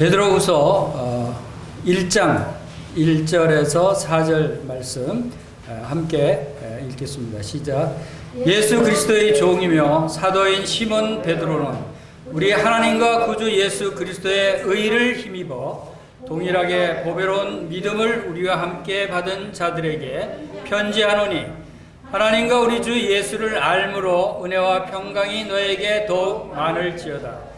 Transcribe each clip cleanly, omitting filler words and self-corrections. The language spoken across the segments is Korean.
베드로후서 1장 1절에서 4절 말씀 함께 읽겠습니다. 시작. 예수 그리스도의 종이며 사도인 시몬 베드로는 우리 하나님과 구주 예수 그리스도의 의를 힘입어 동일하게 보배로운 믿음을 우리와 함께 받은 자들에게 편지하노니 하나님과 우리 주 예수를 알므로 은혜와 평강이 너에게 더욱 많을지어다.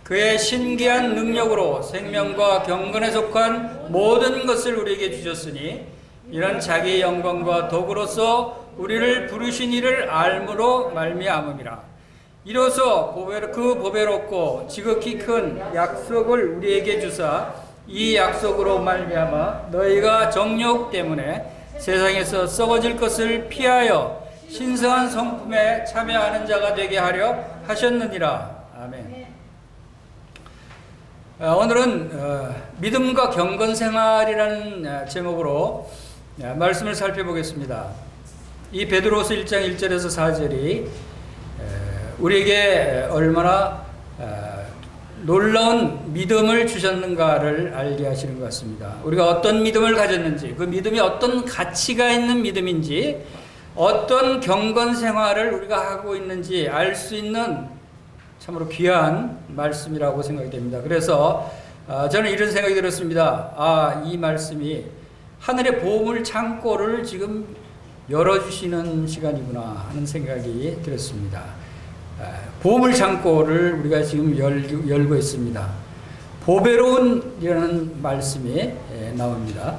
그의 신기한 능력으로 생명과 경건에 속한 모든 것을 우리에게 주셨으니 이런 자기의 영광과 덕으로서 우리를 부르신 이를 알므로 말미암음이라. 이로써 그 보배롭고 지극히 큰 약속을 우리에게 주사 이 약속으로 말미암아 너희가 정욕 때문에 세상에서 썩어질 것을 피하여 신성한 성품에 참여하는 자가 되게 하려 하셨느니라. 아멘. 오늘은 믿음과 경건생활이라는 제목으로 말씀을 살펴보겠습니다. 이 베드로서 1장 1절에서 4절이 우리에게 얼마나 놀라운 믿음을 주셨는가를 알게 하시는 것 같습니다. 우리가 어떤 믿음을 가졌는지, 그 믿음이 어떤 가치가 있는 믿음인지, 어떤 경건생활을 우리가 하고 있는지 알 수 있는 참으로 귀한 말씀이라고 생각이 됩니다. 그래서 저는 이런 생각이 들었습니다. 이 말씀이 하늘의 보물 창고를 지금 열어주시는 시간이구나 하는 생각이 들었습니다. 보물 창고를 우리가 지금 열고 있습니다. 보배로운이라는 말씀이 나옵니다.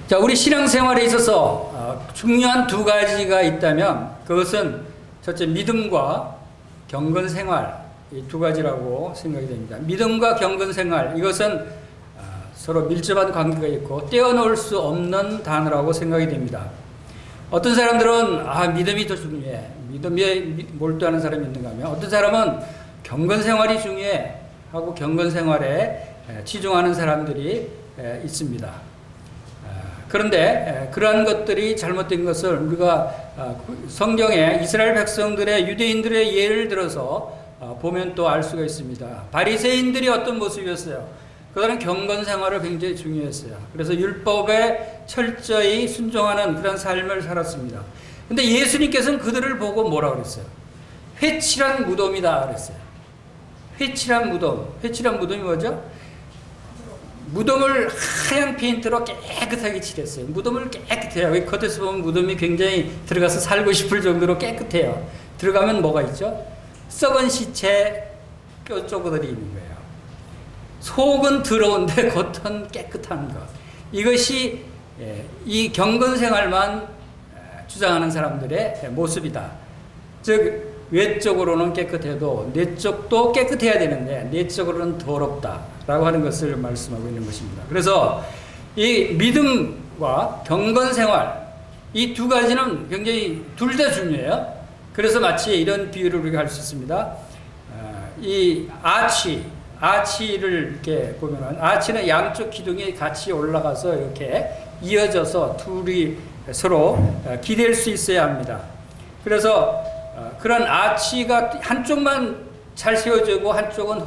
자, 우리 신앙생활에 있어서 중요한 두 가지가 있다면 그것은 첫째 믿음과 경건생활, 이 두 가지라고 생각이 됩니다. 믿음과 경건생활, 이것은 서로 밀접한 관계가 있고 떼어놓을 수 없는 단어라고 생각이 됩니다. 어떤 사람들은 믿음이 더 중요해, 믿음에 몰두하는 사람이 있는가 하면 어떤 사람은 경건생활이 중요해 하고 경건생활에 치중하는 사람들이 있습니다. 그런데 그러한 것들이 잘못된 것을 우리가 성경에 이스라엘 백성들의 유대인들의 예를 들어서 보면 또 알 수가 있습니다. 바리새인들이 어떤 모습이었어요? 그들은 경건생활을 굉장히 중요했어요. 그래서 율법에 철저히 순종하는 그런 삶을 살았습니다. 근데 예수님께서는 그들을 보고 뭐라고 그랬어요? 회칠한 무덤이다 그랬어요. 회칠한 무덤. 회칠한 무덤이 뭐죠? 무덤을 하얀 페인트로 깨끗하게 칠했어요. 무덤을 깨끗해요. 겉에서 보면 무덤이 굉장히 들어가서 살고 싶을 정도로 깨끗해요. 들어가면 뭐가 있죠? 썩은 시체 뼈조각들이 있는 거예요. 속은 더러운데 겉은 깨끗한 것. 이것이 이 경건생활만 주장하는 사람들의 모습이다. 즉 외적으로는 깨끗해도 내적도 깨끗해야 되는데 내적으로는 더럽다라고 하는 것을 말씀하고 있는 것입니다. 그래서 이 믿음과 경건생활, 이 두 가지는 굉장히 둘 다 중요해요. 그래서 마치 이런 비유를 우리가 할 수 있습니다. 이 아치를 이렇게 보면은 아치는 양쪽 기둥이 같이 올라가서 이렇게 이어져서 둘이 서로 기댈 수 있어야 합니다. 그래서 그런 아치가 한쪽만 잘 세워지고 한쪽은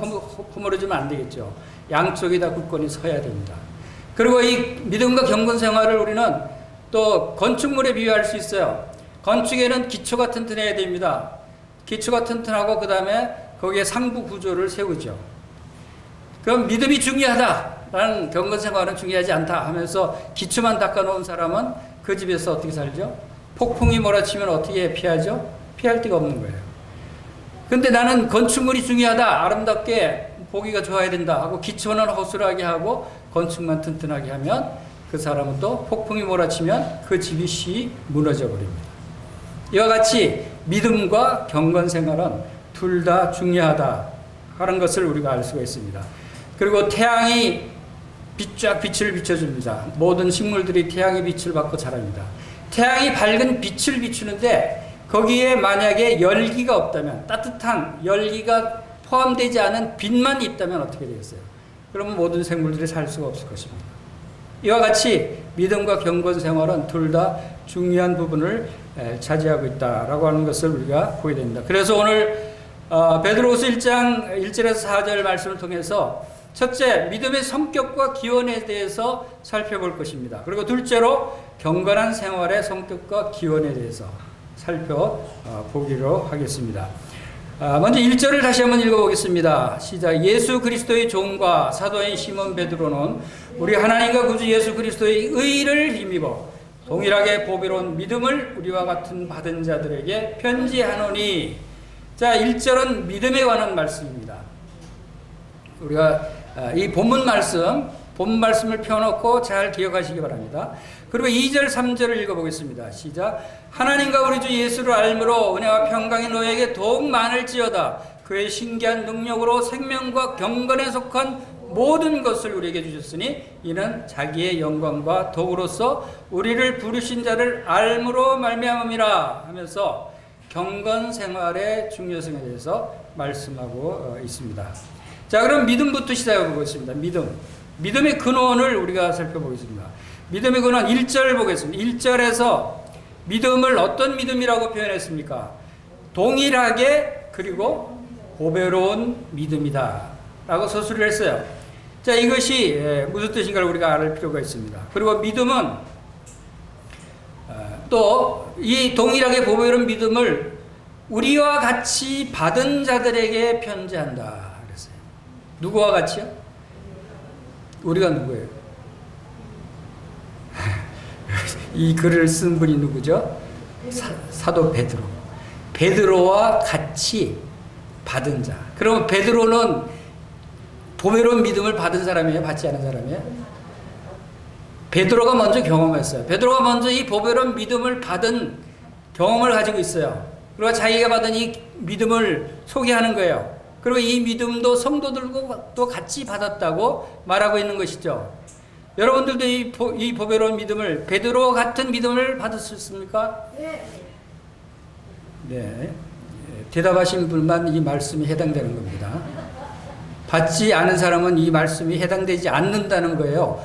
허물어지면 안 되겠죠. 양쪽이 다 굳건히 서야 됩니다. 그리고 이 믿음과 경건 생활을 우리는 또 건축물에 비유할 수 있어요. 건축에는 기초가 튼튼해야 됩니다. 기초가 튼튼하고 그 다음에 거기에 상부 구조를 세우죠. 그럼 믿음이 중요하다라는 경건 생활은 중요하지 않다 하면서 기초만 닦아놓은 사람은 그 집에서 어떻게 살죠? 폭풍이 몰아치면 어떻게 피하죠? 피할 데가 없는 거예요. 근데 나는 건축물이 중요하다, 아름답게 보기가 좋아야 된다 하고 기초는 허술하게 하고 건축만 튼튼하게 하면 그 사람은 또 폭풍이 몰아치면 그 집이 무너져 버립니다. 이와 같이 믿음과 경건생활은 둘 다 중요하다 하는 것을 우리가 알 수가 있습니다. 그리고 태양이 쫙 빛을 비춰줍니다. 모든 식물들이 태양의 빛을 받고 자랍니다. 태양이 밝은 빛을 비추는데 거기에 만약에 열기가 없다면, 따뜻한 열기가 포함되지 않은 빛만 있다면 어떻게 되겠어요? 그러면 모든 생물들이 살 수가 없을 것입니다. 이와 같이 믿음과 경건 생활은 둘 다 중요한 부분을 차지하고 있다라고 하는 것을 우리가 보게 됩니다. 그래서 오늘 베드로후서 1장 1절에서 4절 말씀을 통해서 첫째, 믿음의 성격과 기원에 대해서 살펴볼 것입니다. 그리고 둘째로 경건한 생활의 성격과 기원에 대해서 살펴보기로 하겠습니다. 먼저 1절을 다시 한번 읽어보겠습니다. 시작. 예수 그리스도의 종과 사도인 시몬 베드로는 우리 하나님과 구주 예수 그리스도의 의를 힘입어 동일하게 보배로운 믿음을 우리와 같은 받은 자들에게 편지하노니. 자, 1절은 믿음에 관한 말씀입니다. 우리가 이 본문 말씀을 펴놓고 잘 기억하시기 바랍니다. 그리고 2절, 3절을 읽어보겠습니다. 시작. 하나님과 우리 주 예수를 알므로 은혜와 평강이 너에게 더욱 많을지어다. 그의 신기한 능력으로 생명과 경건에 속한 모든 것을 우리에게 주셨으니 이는 자기의 영광과 덕으로서 우리를 부르신 자를 알므로 말미암음이라 하면서 경건 생활의 중요성에 대해서 말씀하고 있습니다. 자, 그럼 믿음부터 시작해 보겠습니다. 믿음의 근원을 우리가 살펴보겠습니다. 믿음의 근원 1절 보겠습니다. 1절에서 믿음을 어떤 믿음이라고 표현했습니까? 동일하게 그리고 보배로운 믿음이다 라고 서술을 했어요. 자, 이것이 무슨 뜻인가를 우리가 알 필요가 있습니다. 그리고 믿음은 또 이 동일하게 보배로운 믿음을 우리와 같이 받은 자들에게 편지한다 그랬어요. 누구와 같이요? 우리가 누구예요? 이 글을 쓴 분이 누구죠? 사도 베드로. 베드로와 같이 받은 자. 그러면 베드로는 보배로운 믿음을 받은 사람이에요? 받지 않은 사람이에요? 베드로가 먼저 경험했어요. 베드로가 먼저 이 보배로운 믿음을 받은 경험을 가지고 있어요. 그리고 자기가 받은 이 믿음을 소개하는 거예요. 그리고 이 믿음도 성도들과 또 같이 받았다고 말하고 있는 것이죠. 여러분들도 이 보배로운 믿음을, 베드로 같은 믿음을 받으셨습니까? 네. 대답하신 분만 이 말씀이 해당되는 겁니다. 받지 않은 사람은 이 말씀이 해당되지 않는다는 거예요.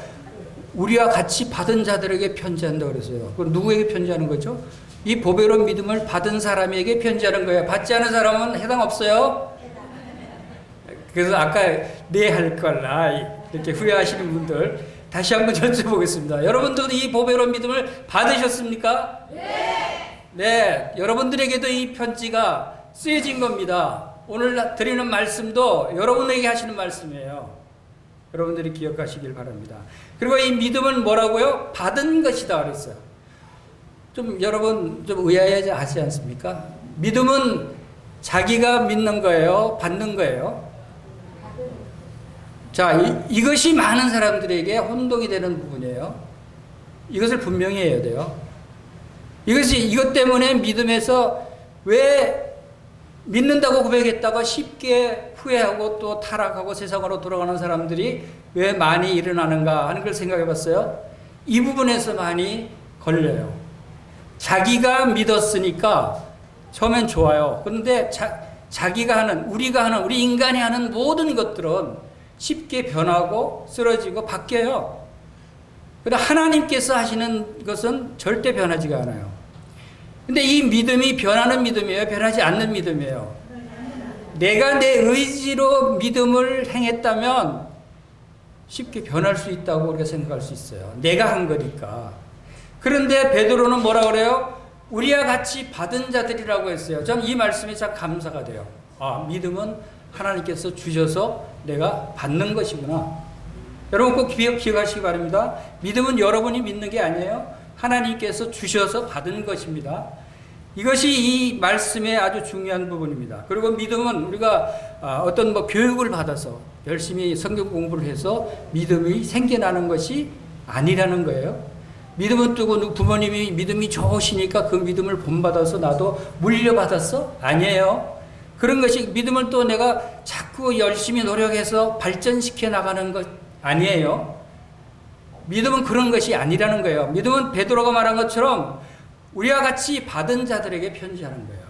우리와 같이 받은 자들에게 편지한다고 그랬어요. 그럼 누구에게 편지하는 거죠? 이 보배로운 믿음을 받은 사람에게 편지하는 거예요. 받지 않은 사람은 해당 없어요. 그래서 아까 네 할 걸 이렇게 후회하시는 분들 다시 한번 여쭤보겠습니다. 여러분들도 이 보배로운 믿음을 받으셨습니까? 네. 여러분들에게도 이 편지가 쓰여진 겁니다. 오늘 드리는 말씀도 여러분에게 하시는 말씀이에요. 여러분들이 기억하시길 바랍니다. 그리고 이 믿음은 뭐라고요? 받은 것이다 그랬어요. 좀 여러분 좀 의아해하지 하지 않습니까? 믿음은 자기가 믿는 거예요? 받는 거예요? 자, 이것이 많은 사람들에게 혼동이 되는 부분이에요. 이것을 분명히 해야 돼요. 이것 때문에 믿음에서 왜 믿는다고 고백했다가 쉽게 후회하고 또 타락하고 세상으로 돌아가는 사람들이 왜 많이 일어나는가 하는 걸 생각해 봤어요? 이 부분에서 많이 걸려요. 자기가 믿었으니까 처음엔 좋아요. 그런데 우리 인간이 하는 모든 것들은 쉽게 변하고 쓰러지고 바뀌어요. 그런데 하나님께서 하시는 것은 절대 변하지가 않아요. 근데 이 믿음이 변하는 믿음이에요? 변하지 않는 믿음이에요? 내가 내 의지로 믿음을 행했다면 쉽게 변할 수 있다고 우리가 생각할 수 있어요. 내가 한 거니까. 그런데 베드로는 뭐라 그래요? 우리와 같이 받은 자들이라고 했어요. 전 이 말씀이 참 감사가 돼요. 믿음은 하나님께서 주셔서 내가 받는 것이구나. 여러분 꼭 기억하시기 바랍니다. 믿음은 여러분이 믿는 게 아니에요. 하나님께서 주셔서 받은 것입니다. 이것이 이 말씀의 아주 중요한 부분입니다. 그리고 믿음은 우리가 어떤 교육을 받아서 열심히 성경 공부를 해서 믿음이 생겨나는 것이 아니라는 거예요. 믿음은 또 부모님이 믿음이 좋으시니까 그 믿음을 본받아서 나도 물려받았어? 아니에요. 그런 것이 믿음을 또 내가 자꾸 열심히 노력해서 발전시켜 나가는 것 아니에요. 믿음은 그런 것이 아니라는 거예요. 믿음은 베드로가 말한 것처럼 우리와 같이 받은 자들에게 편지하는 거예요.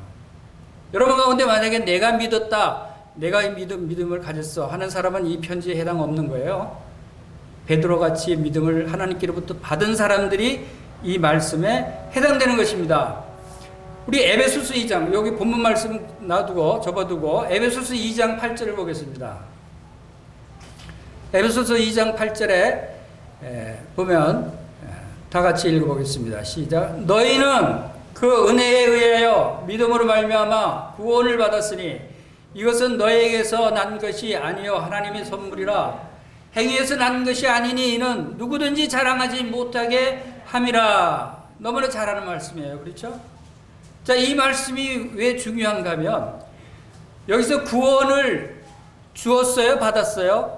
여러분 가운데 만약에 내가 믿었다, 내가 믿음을 가졌어 하는 사람은 이 편지에 해당 없는 거예요. 베드로같이 믿음을 하나님께로부터 받은 사람들이 이 말씀에 해당되는 것입니다. 우리 에베소서 2장, 여기 본문 말씀 접어두고 에베소서 2장 8절을 보겠습니다. 에베소서 2장 8절에 보면 다 같이 읽어보겠습니다. 시작. 너희는 그 은혜에 의하여 믿음으로 말미암아 구원을 받았으니 이것은 너희에게서 난 것이 아니요 하나님의 선물이라. 행위에서 난 것이 아니니 이는 누구든지 자랑하지 못하게 함이라. 너무나 잘하는 말씀이에요. 그렇죠? 자, 이 말씀이 왜 중요한가 하면 여기서 구원을 주었어요? 받았어요?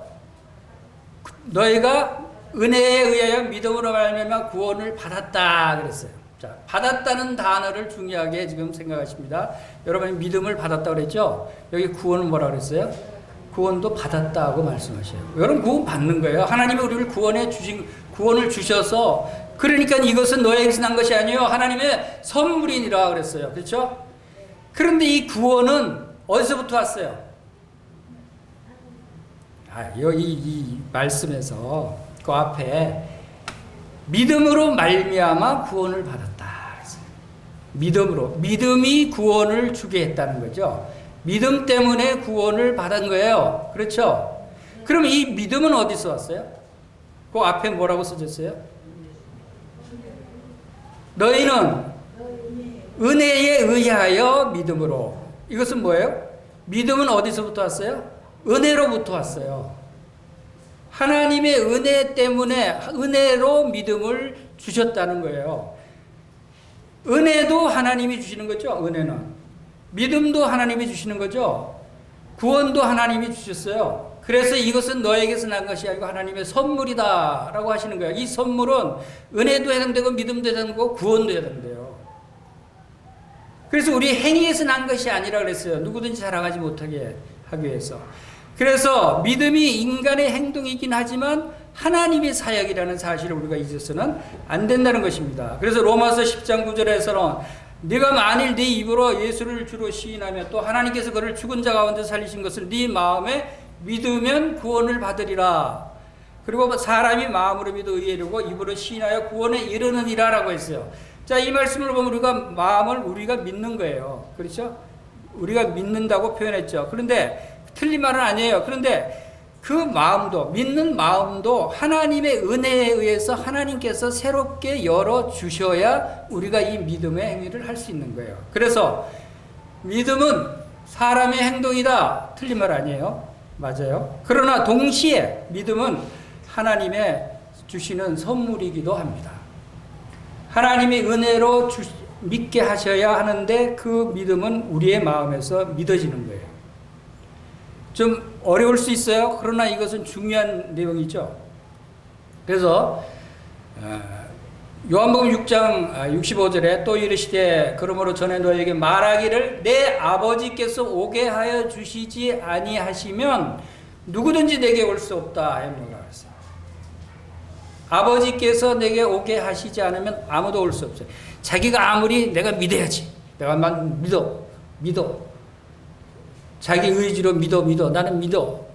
너희가 은혜에 의하여 믿음으로 말미암아 구원을 받았다 그랬어요. 자, 받았다는 단어를 중요하게 지금 생각하십니다. 여러분이 믿음을 받았다 그랬죠? 여기 구원은 뭐라 그랬어요? 구원도 받았다고 말씀하셔요. 여러분 구원 받는 거예요. 하나님이 우리를 구원을 주셔서 그러니까 이것은 너에게서 난 것이 아니요 하나님의 선물이니라 그랬어요. 그렇죠? 그런데 이 구원은 어디서부터 왔어요? 여기 이 말씀에서 그 앞에 믿음으로 말미암아 구원을 받았다. 믿음으로. 믿음이 구원을 주게 했다는 거죠. 믿음 때문에 구원을 받은 거예요. 그렇죠? 그럼 이 믿음은 어디서 왔어요? 그 앞에 뭐라고 써졌어요? 너희는 은혜에 의하여 믿음으로. 이것은 뭐예요? 믿음은 어디서부터 왔어요? 은혜로부터 왔어요. 하나님의 은혜 때문에 은혜로 믿음을 주셨다는 거예요. 은혜도 하나님이 주시는 거죠. 은혜는. 믿음도 하나님이 주시는 거죠. 구원도 하나님이 주셨어요. 그래서 이것은 너에게서 난 것이 아니고 하나님의 선물이다 라고 하시는 거예요. 이 선물은 은혜도 해당되고 믿음도 해당되고 구원도 해당돼요. 그래서 우리 행위에서 난 것이 아니라 그랬어요. 누구든지 자랑하지 못하게 하기 위해서. 그래서 믿음이 인간의 행동이긴 하지만 하나님의 사역이라는 사실을 우리가 잊어서는 안 된다는 것입니다. 그래서 로마서 10장 9절에서는 네가 만일 네 입으로 예수를 주로 시인하며 또 하나님께서 그를 죽은 자 가운데 살리신 것을 네 마음에 믿으면 구원을 받으리라. 그리고 사람이 마음으로 믿어 의에 이르고 입으로 시인하여 구원에 이르느니라 라고 했어요. 자, 이 말씀을 보면 우리가 믿는 거예요. 그렇죠? 우리가 믿는다고 표현했죠. 그런데 틀린 말은 아니에요. 그런데 그 마음도, 믿는 마음도 하나님의 은혜에 의해서 하나님께서 새롭게 열어주셔야 우리가 이 믿음의 행위를 할 수 있는 거예요. 그래서 믿음은 사람의 행동이다. 틀린 말 아니에요. 맞아요. 그러나 동시에 믿음은 하나님의 주시는 선물이기도 합니다. 하나님이 은혜로 믿게 하셔야 하는데 그 믿음은 우리의 마음에서 믿어지는 거예요. 좀 어려울 수 있어요. 그러나 이것은 중요한 내용이죠. 그래서 요한복음 6장 65절에 또 이르시되 그러므로 전에 너에게 말하기를 내 아버지께서 오게 하여 주시지 아니하시면 누구든지 내게 올 수 없다 하였노라 했어요. 아버지께서 내게 오게 하시지 않으면 아무도 올 수 없어요. 자기가 아무리 내가 믿어야지. 내가 믿어. 자기 의지로 믿어. 나는 믿어.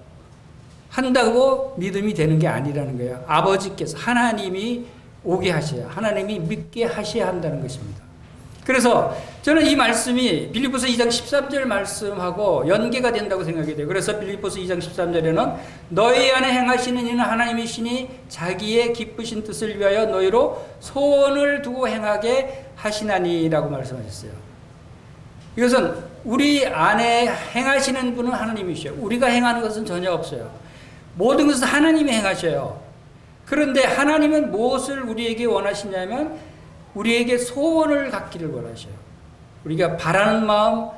한다고 믿음이 되는 게 아니라는 거예요. 아버지께서 하나님이 오게 하셔야, 하나님이 믿게 하셔야 한다는 것입니다. 그래서 저는 이 말씀이 빌립보서 2장 13절 말씀하고 연계가 된다고 생각이 돼요. 그래서 빌립보서 2장 13절에는 너희 안에 행하시는 이는 하나님이시니 자기의 기쁘신 뜻을 위하여 너희로 소원을 두고 행하게 하시나니라고 말씀하셨어요. 이것은 우리 안에 행하시는 분은 하나님이셔요. 우리가 행하는 것은 전혀 없어요. 모든 것은 하나님이 행하셔요. 그런데 하나님은 무엇을 우리에게 원하시냐면 우리에게 소원을 갖기를 원하셔요. 우리가 바라는 마음,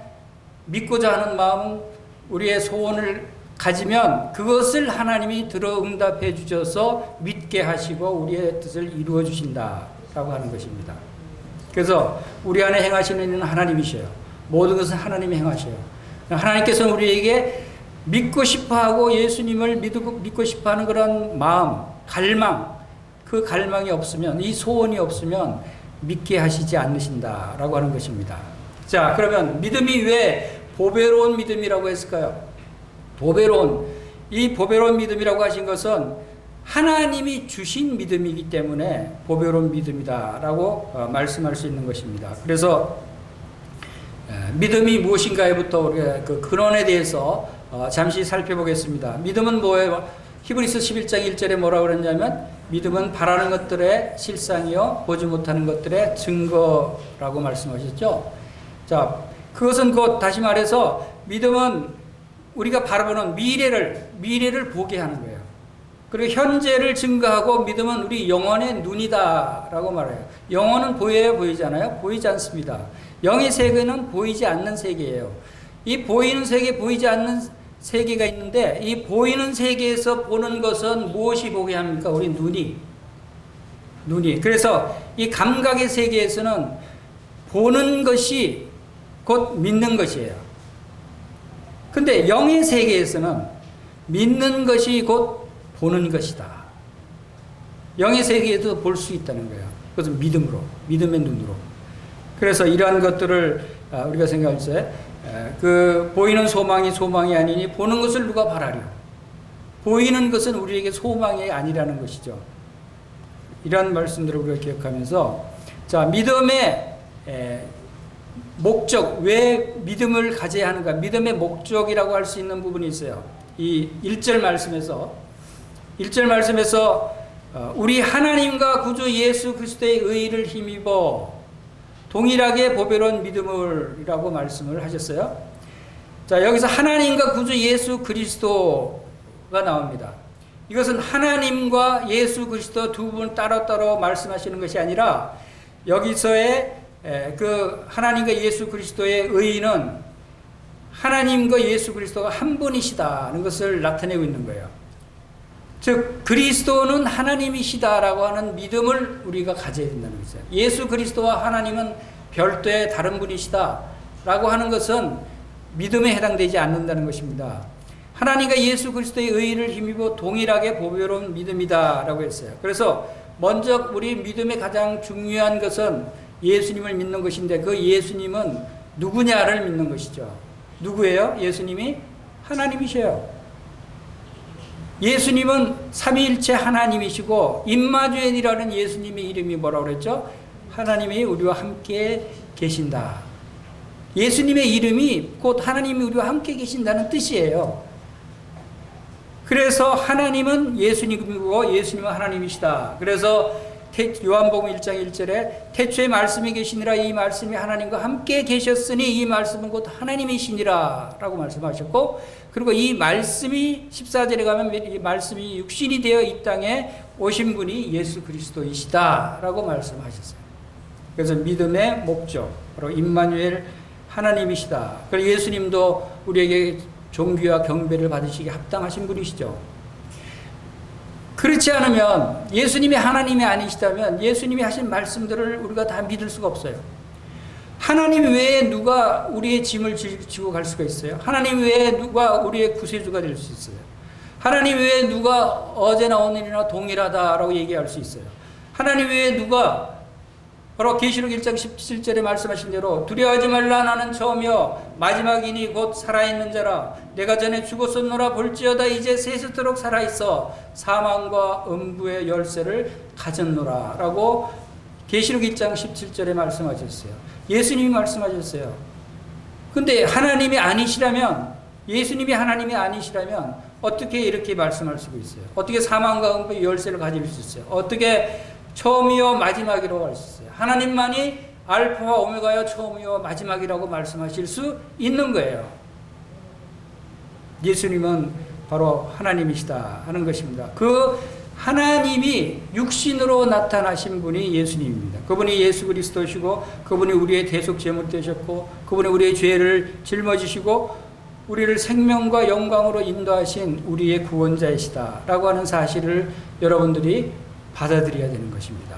믿고자 하는 마음, 우리의 소원을 가지면 그것을 하나님이 들어 응답해 주셔서 믿게 하시고 우리의 뜻을 이루어 주신다라고 하는 것입니다. 그래서 우리 안에 행하시는 이는 하나님이셔요. 모든 것은 하나님이 행하셔요. 하나님께서는 우리에게 믿고 싶어하고 예수님을 믿고 싶어하는 그런 마음, 갈망, 그 갈망이 없으면, 이 소원이 없으면 믿게 하시지 않으신다라고 하는 것입니다. 자, 그러면 믿음이 왜 보배로운 믿음이라고 했을까요? 이 보배로운 믿음이라고 하신 것은 하나님이 주신 믿음이기 때문에 보배로운 믿음이다라고 말씀할 수 있는 것입니다. 그래서 믿음이 무엇인가에부터 우리가 그 근원에 대해서 잠시 살펴보겠습니다. 믿음은 뭐예요? 히브리서 11장 1절에 뭐라고 그랬냐면 믿음은 바라는 것들의 실상이요 보지 못하는 것들의 증거라고 말씀하셨죠. 자, 그것은 곧 다시 말해서 믿음은 우리가 바라보는 미래를 보게 하는 거예요. 그리고 현재를 증거하고 믿음은 우리 영혼의 눈이다라고 말해요. 영혼은 보여요, 보이지 않아요? 보이지 않습니다. 영의 세계는 보이지 않는 세계예요. 이 보이는 세계, 보이지 않는 세계가 있는데 이 보이는 세계에서 보는 것은 무엇이 보게 합니까? 우리 눈이. 그래서 이 감각의 세계에서는 보는 것이 곧 믿는 것이에요. 근데 영의 세계에서는 믿는 것이 곧 보는 것이다. 영의 세계에도 볼 수 있다는 거예요. 그것은 믿음의 눈으로. 그래서 이러한 것들을 우리가 생각할 때 그 보이는 소망이 아니니 보는 것을 누가 바라려. 보이는 것은 우리에게 소망이 아니라는 것이죠. 이런 말씀들을 우리가 기억하면서 자, 믿음의 목적, 왜 믿음을 가져야 하는가? 믿음의 목적이라고 할 수 있는 부분이 있어요. 이 1절 말씀에서 우리 하나님과 구주 예수 그리스도의 의의를 힘입어 동일하게 보배로운 믿음을이라고 말씀을 하셨어요. 자, 여기서 하나님과 구주 예수 그리스도가 나옵니다. 이것은 하나님과 예수 그리스도 두 분 따로따로 말씀하시는 것이 아니라 여기서의 그 하나님과 예수 그리스도의 의의는 하나님과 예수 그리스도가 한 분이시다는 것을 나타내고 있는 거예요. 즉 그리스도는 하나님이시다라고 하는 믿음을 우리가 가져야 된다는 거죠. 예수 그리스도와 하나님은 별도의 다른 분이시다라고 하는 것은 믿음에 해당되지 않는다는 것입니다. 하나님과 예수 그리스도의 의의를 힘입어 동일하게 보배로운 믿음이다라고 했어요. 그래서 먼저 우리 믿음의 가장 중요한 것은 예수님을 믿는 것인데 그 예수님은 누구냐를 믿는 것이죠. 누구예요? 예수님이 하나님이셔요. 예수님은 삼위일체 하나님이시고 임마누엘이라는 예수님의 이름이 뭐라고 그랬죠? 하나님이 우리와 함께 계신다. 예수님의 이름이 곧 하나님이 우리와 함께 계신다는 뜻이에요. 그래서 하나님은 예수님이고 예수님은 하나님이시다. 그래서 요한복음 1장 1절에 태초에 말씀이 계시니라 이 말씀이 하나님과 함께 계셨으니 이 말씀은 곧 하나님이시니라 라고 말씀하셨고 그리고 이 말씀이 14절에 가면 이 말씀이 육신이 되어 이 땅에 오신 분이 예수 그리스도이시다 라고 말씀하셨어요. 그래서 믿음의 목적 바로 임마누엘 하나님이시다. 그리고 예수님도 우리에게 존귀와 경배를 받으시기 합당하신 분이시죠. 그렇지 않으면 예수님이 하나님이 아니시다면 예수님이 하신 말씀들을 우리가 다 믿을 수가 없어요. 하나님 외에 누가 우리의 짐을 지고 갈 수가 있어요? 하나님 외에 누가 우리의 구세주가 될 수 있어요? 하나님 외에 누가 어제나 오늘이나 동일하다라고 얘기할 수 있어요? 하나님 외에 누가 바로 계시록 1장 17절에 말씀하신 대로 두려워하지 말라 나는 처음이요 마지막이니 곧 살아있는 자라 내가 전에 죽었었노라 볼지어다 이제 세세토록 살아있어 사망과 음부의 열쇠를 가졌노라 라고 계시록 1장 17절에 말씀하셨어요. 예수님이 말씀하셨어요. 근데 하나님이 아니시라면 예수님이 하나님이 아니시라면 어떻게 이렇게 말씀할 수가 있어요? 어떻게 사망과 음부의 열쇠를 가질 수 있어요? 어떻게 처음이요 마지막이라고 할 수 있어요? 하나님만이 알파와 오메가요 처음이요 마지막이라고 말씀하실 수 있는 거예요. 예수님은 바로 하나님이시다 하는 것입니다. 그 하나님이 육신으로 나타나신 분이 예수님입니다. 그분이 예수 그리스도시고 그분이 우리의 대속 제물 되셨고 그분이 우리의 죄를 짊어지시고 우리를 생명과 영광으로 인도하신 우리의 구원자이시다 라고 하는 사실을 여러분들이 받아들여야 되는 것입니다.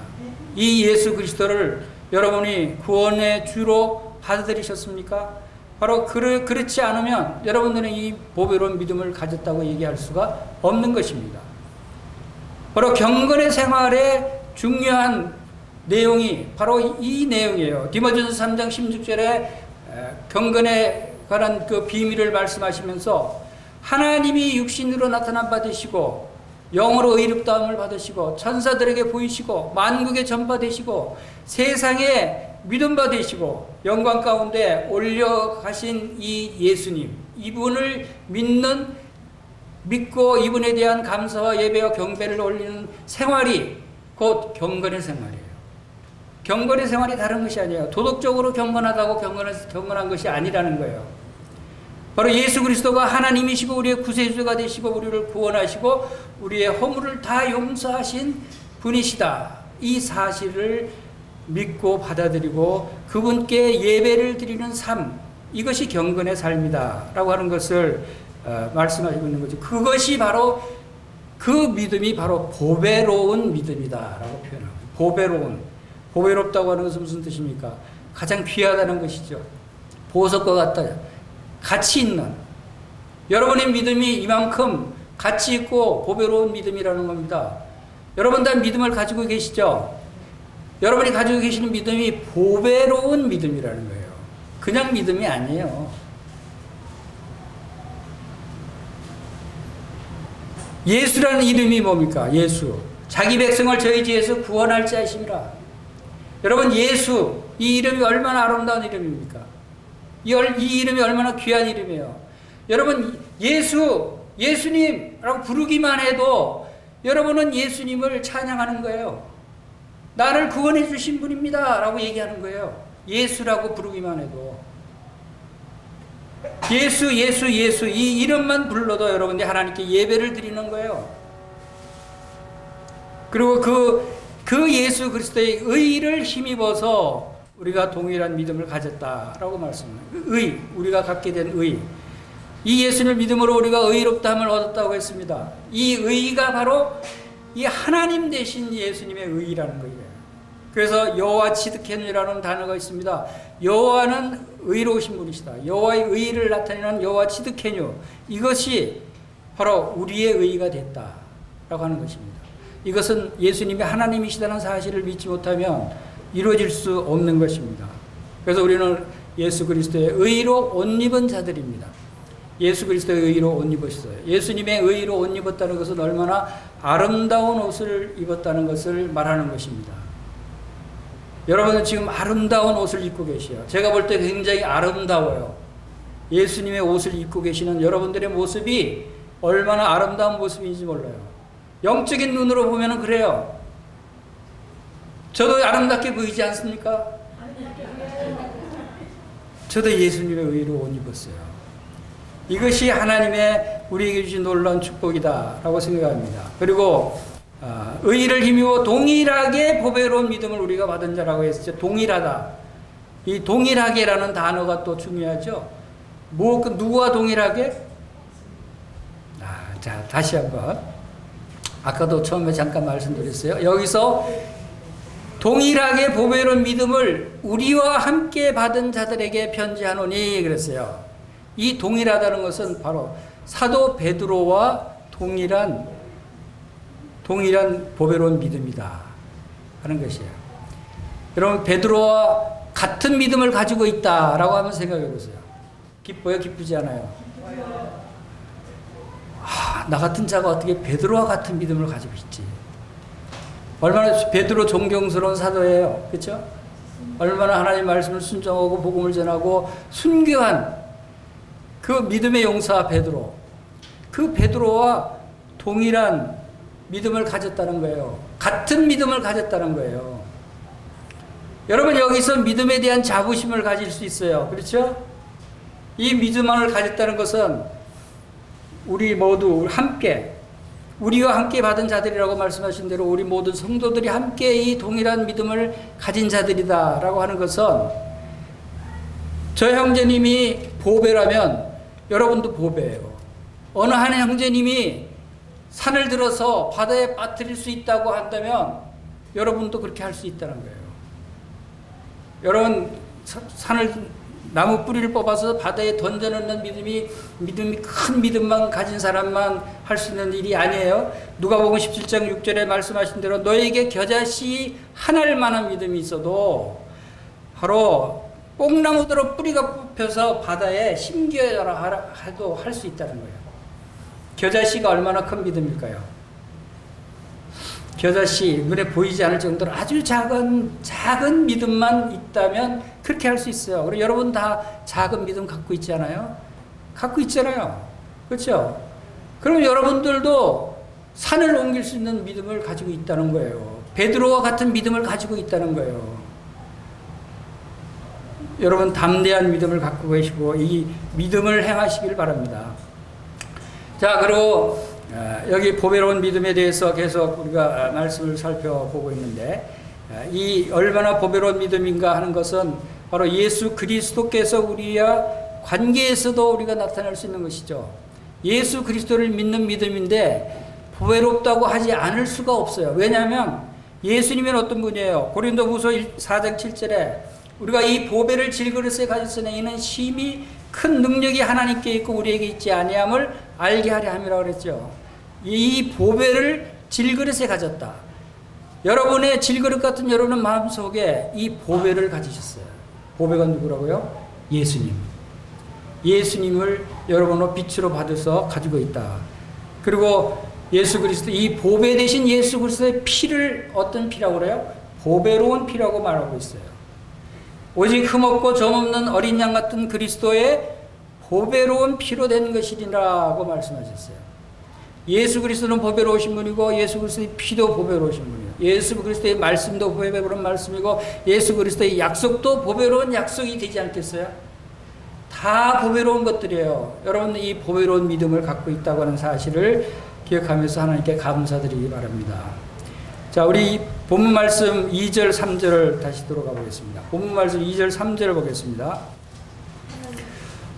이 예수 그리스도를 여러분이 구원의 주로 받아들이셨습니까? 바로 그렇지 않으면 여러분들은 이 보배로운 믿음을 가졌다고 얘기할 수가 없는 것입니다. 바로 경건의 생활의 중요한 내용이 바로 이 내용이에요. 디모데전서 3장 16절에 경건에 관한 그 비밀을 말씀하시면서 하나님이 육신으로 나타난 바 되시고 영으로 의롭다함을 받으시고 천사들에게 보이시고 만국에 전파되시고 세상에 믿음 받으시고 영광 가운데 올려가신 이 예수님 이분을 믿는 믿고 이분에 대한 감사와 예배와 경배를 올리는 생활이 곧 경건의 생활이에요. 경건의 생활이 다른 것이 아니에요. 도덕적으로 경건하다고 경건한 것이 아니라는 거예요. 바로 예수 그리스도가 하나님이시고 우리의 구세주가 되시고 우리를 구원하시고 우리의 허물을 다 용서하신 분이시다. 이 사실을 믿고 받아들이고 그분께 예배를 드리는 삶, 이것이 경건의 삶이다 라고 하는 것을 말씀하시고 있는 거죠. 그것이 바로 그 믿음이 바로 보배로운 믿음이다 라고 표현합니다. 보배롭다고 하는 것은 무슨 뜻입니까? 가장 귀하다는 것이죠. 보석과 같다, 가치 있는, 여러분의 믿음이 이만큼 가치 있고 보배로운 믿음이라는 겁니다. 여러분 다 믿음을 가지고 계시죠? 여러분이 가지고 계시는 믿음이 보배로운 믿음이라는 거예요. 그냥 믿음이 아니에요. 예수라는 이름이 뭡니까? 예수. 자기 백성을 저희 지에서 구원할 자이심이라. 여러분, 예수, 이 이름이 얼마나 아름다운 이름입니까? 이 이름이 얼마나 귀한 이름이에요. 여러분, 예수님이라고 부르기만 해도 여러분은 예수님을 찬양하는 거예요. 나를 구원해 주신 분입니다 라고 얘기하는 거예요. 예수라고 부르기만 해도. 예수 이 이름만 불러도 여러분들이 하나님께 예배를 드리는 거예요. 그리고 그 예수 그리스도의 의를 힘입어서 우리가 동일한 믿음을 가졌다라고 말씀합니다. 우리가 갖게 된 의. 이 예수를 믿음으로 우리가 의롭다함을 얻었다고 했습니다. 이 의가 바로 이 하나님 되신 예수님의 의라는 거예요. 그래서 여호와 치드케누라는 단어가 있습니다. 여호와는 의로우신 분이시다. 여호와의 의를 나타내는 여호와 치드케누. 이것이 바로 우리의 의가 됐다라고 하는 것입니다. 이것은 예수님이 하나님이시다는 사실을 믿지 못하면 이루어질 수 없는 것입니다. 그래서 우리는 예수 그리스도의 의로 옷 입은 자들입니다. 예수 그리스도의 의로 옷 입으셨어요. 예수님의 의로 옷 입었다는 것은 얼마나 아름다운 옷을 입었다는 것을 말하는 것입니다. 여러분은 지금 아름다운 옷을 입고 계세요. 제가 볼 때 굉장히 아름다워요. 예수님의 옷을 입고 계시는 여러분들의 모습이 얼마나 아름다운 모습인지 몰라요. 영적인 눈으로 보면 그래요. 저도 아름답게 보이지 않습니까? 저도 예수님의 의로 옷 입었어요. 이것이 하나님의 우리에게 주신 놀라운 축복이다라고 생각합니다. 그리고 의를 힘입어 동일하게 보배로운 믿음을 우리가 받은 자라고 했었죠. 동일하다. 이 동일하게라는 단어가 또 중요하죠. 누구와 동일하게? 자, 다시 한번. 아까도 처음에 잠깐 말씀드렸어요. 여기서 동일하게 보배로운 믿음을 우리와 함께 받은 자들에게 편지하노니 그랬어요. 이 동일하다는 것은 바로 사도 베드로와 동일한 보배로운 믿음이다 하는 것이에요. 여러분, 베드로와 같은 믿음을 가지고 있다라고 하면 생각해 보세요. 기뻐요? 기쁘지 않아요? 나 같은 자가 어떻게 베드로와 같은 믿음을 가지고 있지? 얼마나 베드로 존경스러운 사도예요. 그렇죠? 얼마나 하나님 말씀을 순종하고 복음을 전하고 순교한 그 믿음의 용사 베드로. 그 베드로와 동일한 믿음을 가졌다는 거예요. 같은 믿음을 가졌다는 거예요. 여러분, 여기서 믿음에 대한 자부심을 가질 수 있어요. 그렇죠? 이 믿음을 가졌다는 것은 우리 모두 함께, 우리와 함께 받은 자들이라고 말씀하신 대로 우리 모든 성도들이 함께 이 동일한 믿음을 가진 자들이다라고 하는 것은 저 형제님이 보배라면 여러분도 보배예요. 어느 한 형제님이 산을 들어서 바다에 빠뜨릴 수 있다고 한다면 여러분도 그렇게 할 수 있다는 거예요. 여러분, 나무 뿌리를 뽑아서 바다에 던져놓는 믿음이 큰 믿음만 가진 사람만 할 수 있는 일이 아니에요. 누가복음 17장 6절에 말씀하신 대로 너에게 겨자씨 하나일 만한 믿음이 있어도 바로 뽕나무대로 뿌리가 뽑혀서 바다에 심겨라 해도 할 수 있다는 거예요. 겨자씨가 얼마나 큰 믿음일까요? 겨자씨, 눈에 보이지 않을 정도로 아주 작은 믿음만 있다면 그렇게 할 수 있어요. 그리고 여러분 다 작은 믿음 갖고 있잖아요. 갖고 있잖아요. 그렇죠? 그럼 여러분들도 산을 옮길 수 있는 믿음을 가지고 있다는 거예요. 베드로와 같은 믿음을 가지고 있다는 거예요. 여러분 담대한 믿음을 갖고 계시고 이 믿음을 행하시길 바랍니다. 자, 그리고 여기 보배로운 믿음에 대해서 계속 우리가 말씀을 살펴보고 있는데, 이 얼마나 보배로운 믿음인가 하는 것은 바로 예수 그리스도께서 우리와 관계에서도 우리가 나타낼 수 있는 것이죠. 예수 그리스도를 믿는 믿음인데 보배롭다고 하지 않을 수가 없어요. 왜냐하면 예수님은 어떤 분이에요? 고린도후서 4장 7절에 우리가 이 보배를 질그릇에 가졌으니 이는 심히 큰 능력이 하나님께 있고 우리에게 있지 아니함을 알게 하려 함이라고 그랬죠. 이 보배를 질그릇에 가졌다. 여러분의 질그릇 같은 여러분의 마음속에 이 보배를 가지셨어요. 보배가 누구라고요? 예수님. 예수님을 여러분의 빛으로 받아서 가지고 있다. 그리고 예수 그리스도, 이 보배 대신 예수 그리스도의 피를 어떤 피라고 그래요? 보배로운 피라고 말하고 있어요. 오직 흠없고 점없는 어린 양 같은 그리스도의 보배로운 피로 된 것이라고 말씀하셨어요. 예수 그리스도는 보배로우신 분이고 예수 그리스도의 피도 보배로우신 분이에요. 예수 그리스도의 말씀도 보배로운 말씀이고 예수 그리스도의 약속도 보배로운 약속이 되지 않겠어요? 다 보배로운 것들이에요. 여러분 이 보배로운 믿음을 갖고 있다고 하는 사실을 기억하면서 하나님께 감사드리기 바랍니다. 자, 우리 본문 말씀 2절 3절을 다시 들어가 보겠습니다. 본문 말씀 2절 3절을 보겠습니다.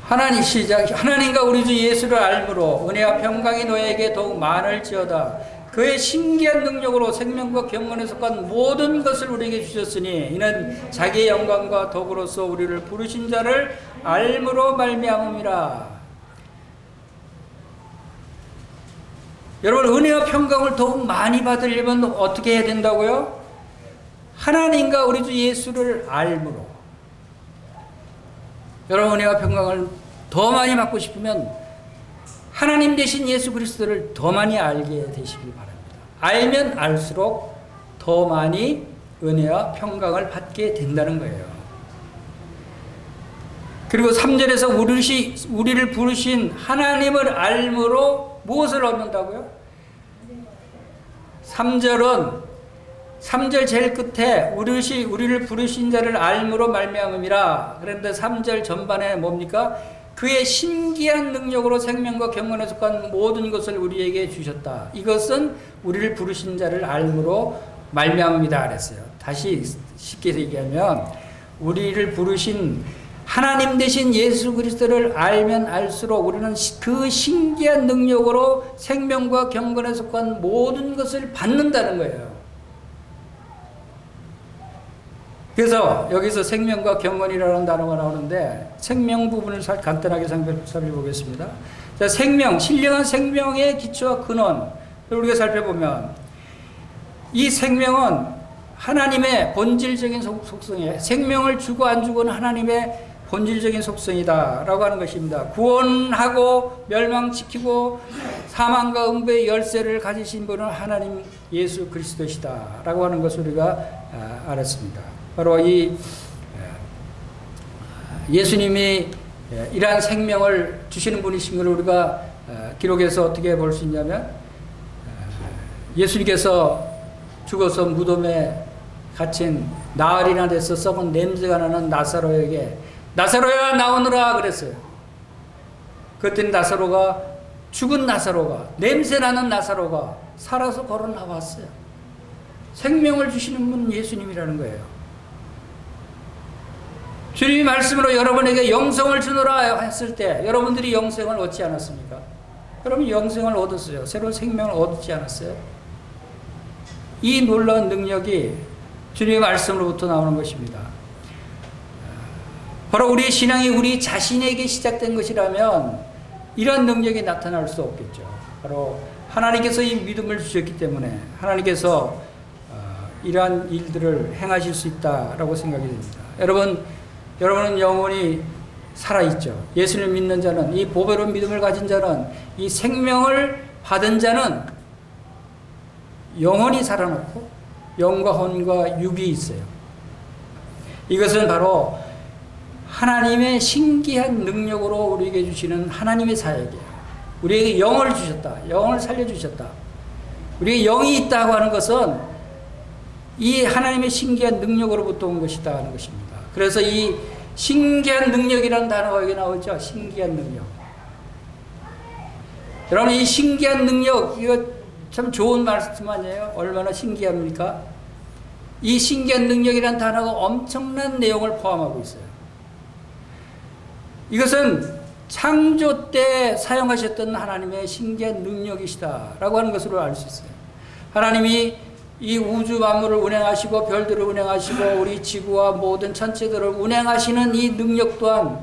하나님과 우리 주 예수를 알므로 은혜와 평강이 너에게 더욱 많을지어다. 그의 신기한 능력으로 생명과 경건에 속한 모든 것을 우리에게 주셨으니 이는 자기의 영광과 덕으로서 우리를 부르신 자를 알므로 말미암음이라. 여러분 은혜와 평강을 더욱 많이 받으려면 어떻게 해야 된다고요? 하나님과 우리 주 예수를 알므로. 여러분 은혜와 평강을 더 많이 받고 싶으면 하나님 대신 예수 그리스도를 더 많이 알게 되시길 바랍니다. 알면 알수록 더 많이 은혜와 평강을 받게 된다는 거예요. 그리고 3절에서 우리를 부르신 하나님을 알므로 무엇을 얻는다고요? 3절 제일 끝에 우리를 부르신 자를 알므로 말미암음이라. 그런데 3절 전반에 뭡니까? 그의 신기한 능력으로 생명과 경건에 속한 모든 것을 우리에게 주셨다. 이것은 우리를 부르신 자를 알므로 말미암음이다 그랬어요. 다시 쉽게 얘기하면 우리를 부르신 하나님 대신 예수 그리스도를 알면 알수록 우리는 그 신기한 능력으로 생명과 경건에 속한 모든 것을 받는다는 거예요. 그래서 여기서 생명과 경건이라는 단어가 나오는데 생명 부분을 간단하게 살펴보겠습니다. 자, 생명, 신령한 생명의 기초와 근원 우리가 살펴보면 이 생명은 하나님의 본질적인 속성이에요. 생명을 주고 안 주고는 하나님의 본질적인 속성이다 라고 하는 것입니다. 구원하고 멸망시키고 사망과 음부의 열쇠를 가지신 분은 하나님 예수 그리스도시다 라고 하는 것을 우리가 알았습니다. 바로 이 예수님이 이러한 생명을 주시는 분이신 것을 우리가 기록에서 어떻게 볼 수 있냐면 예수님께서 죽어서 무덤에 갇힌 나흘이나 돼서 썩은 냄새가 나는 나사로에게 나사로야 나오너라 그랬어요. 그랬더니 죽은 나사로가 냄새나는 나사로가 살아서 걸어 나왔어요. 생명을 주시는 분은 예수님이라는 거예요. 주님이 말씀으로 여러분에게 영생을 주노라 했을 때 여러분들이 영생을 얻지 않았습니까? 여러분 영생을 얻었어요. 새로운 생명을 얻지 않았어요? 이 놀라운 능력이 주님의 말씀으로부터 나오는 것입니다. 바로 우리의 신앙이 우리 자신에게 시작된 것이라면 이런 능력이 나타날 수 없겠죠. 바로 하나님께서 이 믿음을 주셨기 때문에 하나님께서 이러한 일들을 행하실 수 있다라고 생각이 됩니다. 여러분은 영원히 살아있죠. 예수를 믿는 자는, 이 보배로운 믿음을 가진 자는, 이 생명을 받은 자는 영원히 살아났고 영과 혼과 육이 있어요. 이것은 바로 하나님의 신기한 능력으로 우리에게 주시는 하나님의 사역이에요. 우리에게 영을 주셨다. 영을 살려주셨다. 우리에게 영이 있다고 하는 것은 이 하나님의 신기한 능력으로부터 온 것이다 하는 것입니다. 그래서 이 신기한 능력이라는 단어가 여기 나오죠. 신기한 능력. 여러분, 이 신기한 능력, 이거 참 좋은 말씀 아니에요? 얼마나 신기합니까? 이 신기한 능력이라는 단어가 엄청난 내용을 포함하고 있어요. 이것은 창조 때 사용하셨던 하나님의 신기한 능력이시다라고 하는 것으로 알 수 있어요. 하나님이 이 우주 만물을 운행하시고 별들을 운행하시고 우리 지구와 모든 천체들을 운행하시는 이 능력 또한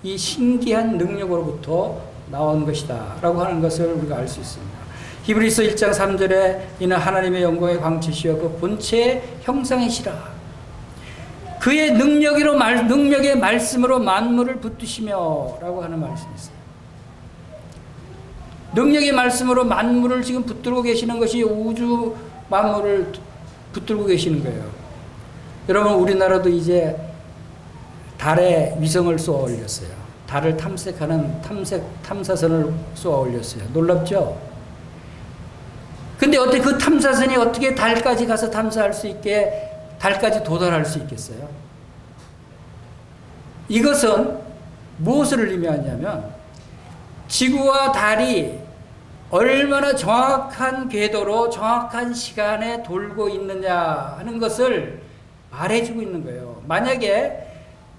이 신기한 능력으로부터 나온 것이다 라고 하는 것을 우리가 알 수 있습니다. 히브리서 1장 3절에 이는 하나님의 영광의 광채시여 그 본체의 형상이시라. 그의 능력의 말씀으로 만물을 붙드시며 라고 하는 말씀이 있어요. 능력의 말씀으로 만물을 지금 붙들고 계시는 것이 우주 만물을 붙들고 계시는 거예요. 여러분, 우리나라도 이제 달에 위성을 쏘아 올렸어요. 달을 탐색하는 탐사선을 쏘아 올렸어요. 놀랍죠? 근데 어떻게 그 탐사선이 어떻게 달까지 가서 탐사할 수 있게 달까지 도달할 수 있겠어요? 이것은 무엇을 의미하냐면 지구와 달이 얼마나 정확한 궤도로 정확한 시간에 돌고 있느냐 하는 것을 말해주고 있는 거예요. 만약에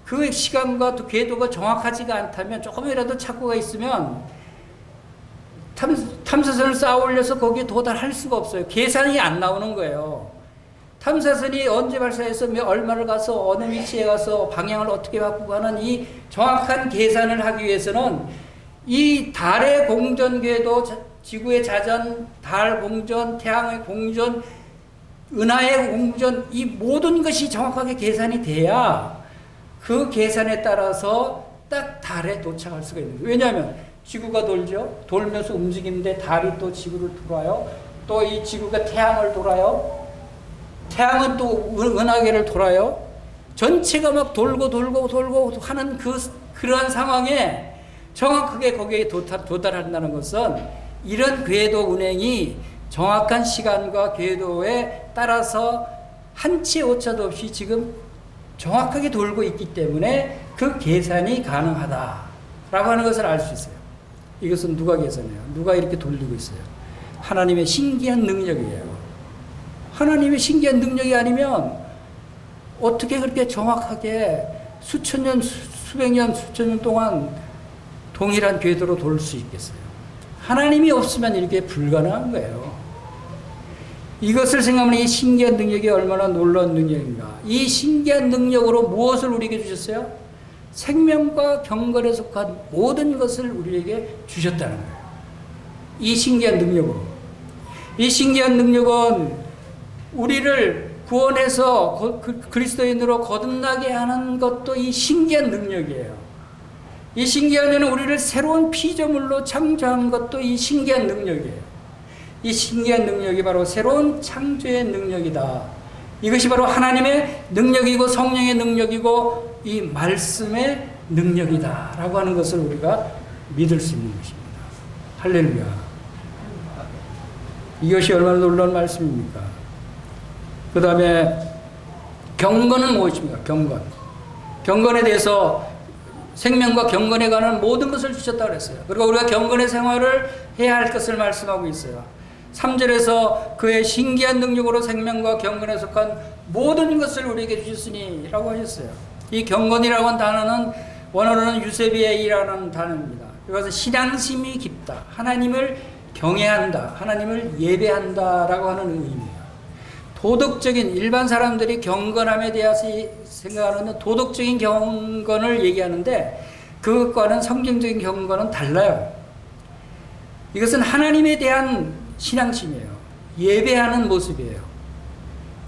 그 시간과 또 궤도가 정확하지가 않다면 조금이라도 착오가 있으면 탐사선을 쌓아 올려서 거기에 도달할 수가 없어요. 계산이 안 나오는 거예요. 탐사선이 언제 발사해서 얼마를 가서 어느 위치에 가서 방향을 어떻게 바꾸고 하는 이 정확한 계산을 하기 위해서는 이 달의 공전 궤도, 지구의 자전, 달 공전, 태양의 공전, 은하의 공전, 이 모든 것이 정확하게 계산이 돼야 그 계산에 따라서 딱 달에 도착할 수가 있는 거예요. 왜냐하면 지구가 돌죠. 돌면서 움직이는데 달이 또 지구를 돌아요. 또 이 지구가 태양을 돌아요. 태양은 또 은하계를 돌아요. 전체가 막 돌고 하는 그러한 상황에 정확하게 거기에 도달한다는 것은 이런 궤도 운행이 정확한 시간과 궤도에 따라서 한 치 오차도 없이 지금 정확하게 돌고 있기 때문에 그 계산이 가능하다라고 하는 것을 알 수 있어요. 이것은 누가 계산해요? 누가 이렇게 돌리고 있어요? 하나님의 신기한 능력이에요. 하나님의 신기한 능력이 아니면 어떻게 그렇게 정확하게 수천 년, 수백 년, 수천 년 동안 동일한 궤도로 돌 수 있겠어요? 하나님이 없으면 이렇게 불가능한 거예요. 이것을 생각하면 이 신기한 능력이 얼마나 놀라운 능력인가. 이 신기한 능력으로 무엇을 우리에게 주셨어요? 생명과 경건에 속한 모든 것을 우리에게 주셨다는 거예요. 이 신기한 능력으로. 이 신기한 능력은 우리를 구원해서 그리스도인으로 거듭나게 하는 것도 이 신기한 능력이에요. 이 신기한 능력은 우리를 새로운 피조물로 창조한 것도 이 신기한 능력이에요. 이 신기한 능력이 바로 새로운 창조의 능력이다. 이것이 바로 하나님의 능력이고 성령의 능력이고 이 말씀의 능력이다 라고 하는 것을 우리가 믿을 수 있는 것입니다. 할렐루야. 이것이 얼마나 놀라운 말씀입니까? 그 다음에 경건은 무엇입니까? 경건에 대해서 생명과 경건에 관한 모든 것을 주셨다고 그랬어요. 그리고 우리가 경건의 생활을 해야 할 것을 말씀하고 있어요. 3절에서 그의 신기한 능력으로 생명과 경건에 속한 모든 것을 우리에게 주셨으니 라고 하셨어요. 이 경건이라고 하는 단어는 원어로는 유세비에이라는 단어입니다. 이것은 신앙심이 깊다. 하나님을 경외한다. 하나님을 예배한다 라고 하는 의미입니다. 도덕적인 일반 사람들이 경건함에 대해서 생각하는 도덕적인 경건을 얘기하는데 그것과는 성경적인 경건은 달라요. 이것은 하나님에 대한 신앙심이에요. 예배하는 모습이에요.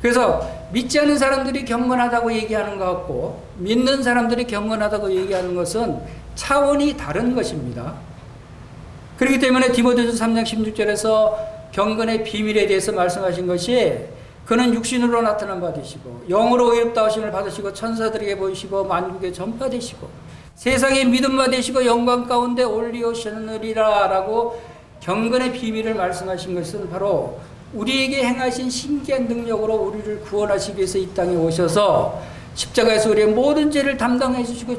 그래서 믿지 않는 사람들이 경건하다고 얘기하는 것 같고 믿는 사람들이 경건하다고 얘기하는 것은 차원이 다른 것입니다. 그렇기 때문에 디모데전서 3장 16절에서 경건의 비밀에 대해서 말씀하신 것이 그는 육신으로 나타난 바 되시고 영으로 의롭다하심을 받으시고 천사들에게 보이시고 만국에 전파되시고 세상의 믿음마 되시고 영광 가운데 올리오셨느니라 라고 경건의 비밀을 말씀하신 것은 바로 우리에게 행하신 신기한 능력으로 우리를 구원하시기 위해서 이 땅에 오셔서 십자가에서 우리의 모든 죄를 담당해 주시고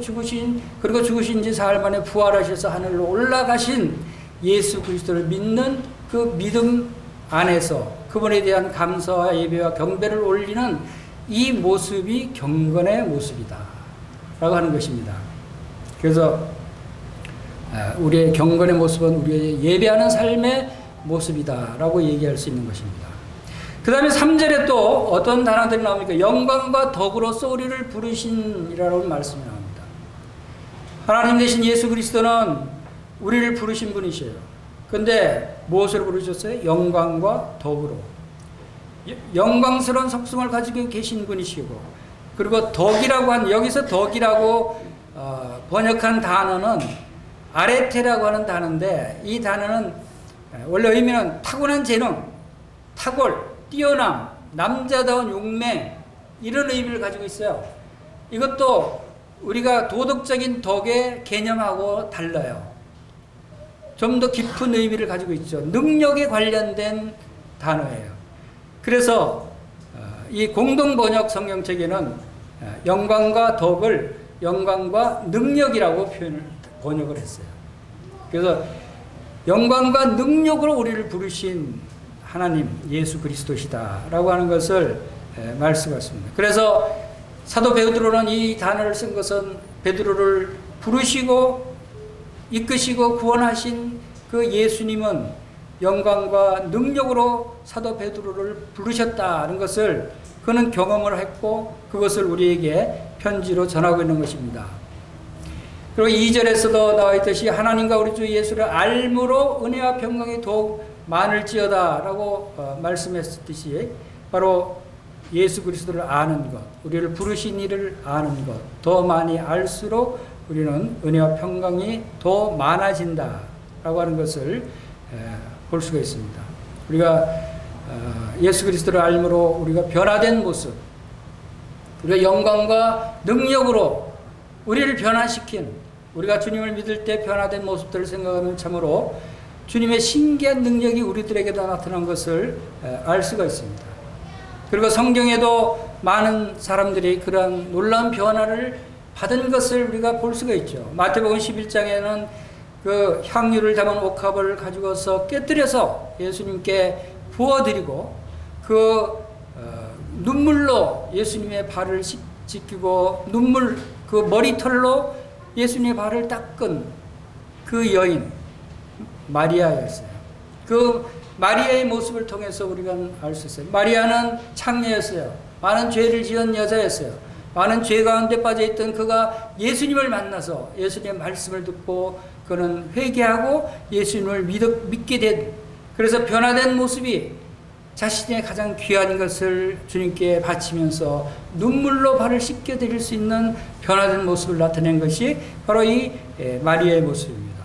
그리고 죽으신 지 사흘 만에 부활하셔서 하늘로 올라가신 예수 그리스도를 믿는 그 믿음 안에서 그분에 대한 감사와 예배와 경배를 올리는 이 모습이 경건의 모습이다 라고 하는 것입니다. 그래서 우리의 경건의 모습은 우리의 예배하는 삶의 모습이다 라고 얘기할 수 있는 것입니다. 그 다음에 3절에 또 어떤 단어들이 나옵니까? 영광과 덕으로서 우리를 부르신이라는 말씀이 나옵니다. 하나님 되신 예수 그리스도는 우리를 부르신 분이셔요. 근데 무엇으로 부르셨어요? 영광과 덕으로. 영광스러운 속성을 가지고 계신 분이시고, 그리고 덕이라고 한, 여기서 덕이라고 번역한 단어는 아레테라고 하는 단어인데, 이 단어는 원래 의미는 타고난 재능, 탁월, 뛰어남, 남자다운 용맹, 이런 의미를 가지고 있어요. 이것도 우리가 도덕적인 덕의 개념하고 달라요. 좀 더 깊은 의미를 가지고 있죠. 능력에 관련된 단어예요. 그래서 이 공동번역 성경책에는 영광과 덕을 영광과 능력이라고 번역을 했어요. 그래서 영광과 능력으로 우리를 부르신 하나님 예수 그리스도시다라고 하는 것을 말씀하십니다. 그래서 사도 베드로는 이 단어를 쓴 것은 베드로를 부르시고 이끄시고 구원하신 그 예수님은 영광과 능력으로 사도 베드로를 부르셨다는 것을 그는 경험을 했고 그것을 우리에게 편지로 전하고 있는 것입니다. 그리고 2절에서도 나와 있듯이 하나님과 우리 주 예수를 알므로 은혜와 평강이 더욱 많을지어다 라고 말씀했듯이 바로 예수 그리스도를 아는 것, 우리를 부르신 이를 아는 것, 더 많이 알수록 우리는 은혜와 평강이 더 많아진다 라고 하는 것을 볼 수가 있습니다. 우리가 예수 그리스도를 알므로 우리가 변화된 모습, 우리가 영광과 능력으로 우리를 변화시킨, 우리가 주님을 믿을 때 변화된 모습들을 생각하면 참으로 주님의 신기한 능력이 우리들에게도 나타난 것을 알 수가 있습니다. 그리고 성경에도 많은 사람들이 그러한 놀라운 변화를 받은 것을 우리가 볼 수가 있죠. 마태복음 11장에는 그 향유를 담은 옥합을 가지고서 깨뜨려서 예수님께 부어드리고 그 눈물로 예수님의 발을 씻기고 그 머리털로 예수님의 발을 닦은 그 여인 마리아였어요. 그 마리아의 모습을 통해서 우리가 알 수 있어요. 마리아는 창녀였어요. 많은 죄를 지은 여자였어요. 많은 죄 가운데 빠져있던 그가 예수님을 만나서 예수님의 말씀을 듣고 그는 회개하고 예수님을 믿게 된, 그래서 변화된 모습이 자신의 가장 귀한 것을 주님께 바치면서 눈물로 발을 씻겨드릴 수 있는 변화된 모습을 나타낸 것이 바로 이 마리아의 모습입니다.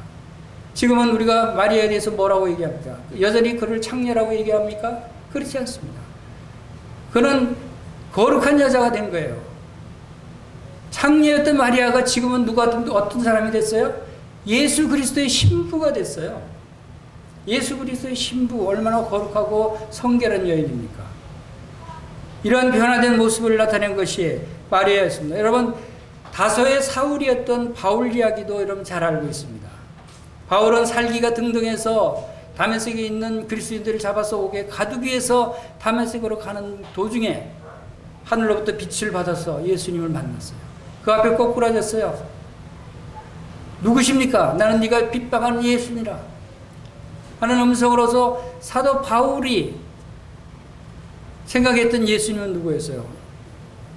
지금은 우리가 마리아에 대해서 뭐라고 얘기합니까? 여전히 그를 창녀라고 얘기합니까? 그렇지 않습니다. 그는 거룩한 여자가 된 거예요. 창녀였던 마리아가 지금은 어떤 사람이 됐어요? 예수 그리스도의 신부가 됐어요. 예수 그리스도의 신부, 얼마나 거룩하고 성결한 여인입니까? 이러한 변화된 모습을 나타낸 것이 마리아였습니다. 여러분, 다소의 사울이었던 바울 이야기도 여러분 잘 알고 있습니다. 바울은 살기가 등등해서 다메섹에 있는 그리스도인들을 잡아서 오게 가두기 위해서 다메섹으로 가는 도중에 하늘로부터 빛을 받아서 예수님을 만났어요. 그 앞에 꼬꾸라졌어요. 누구십니까? 나는 네가 핍박하는 예수니라 하는 음성으로서 사도 바울이 생각했던 예수님은 누구였어요?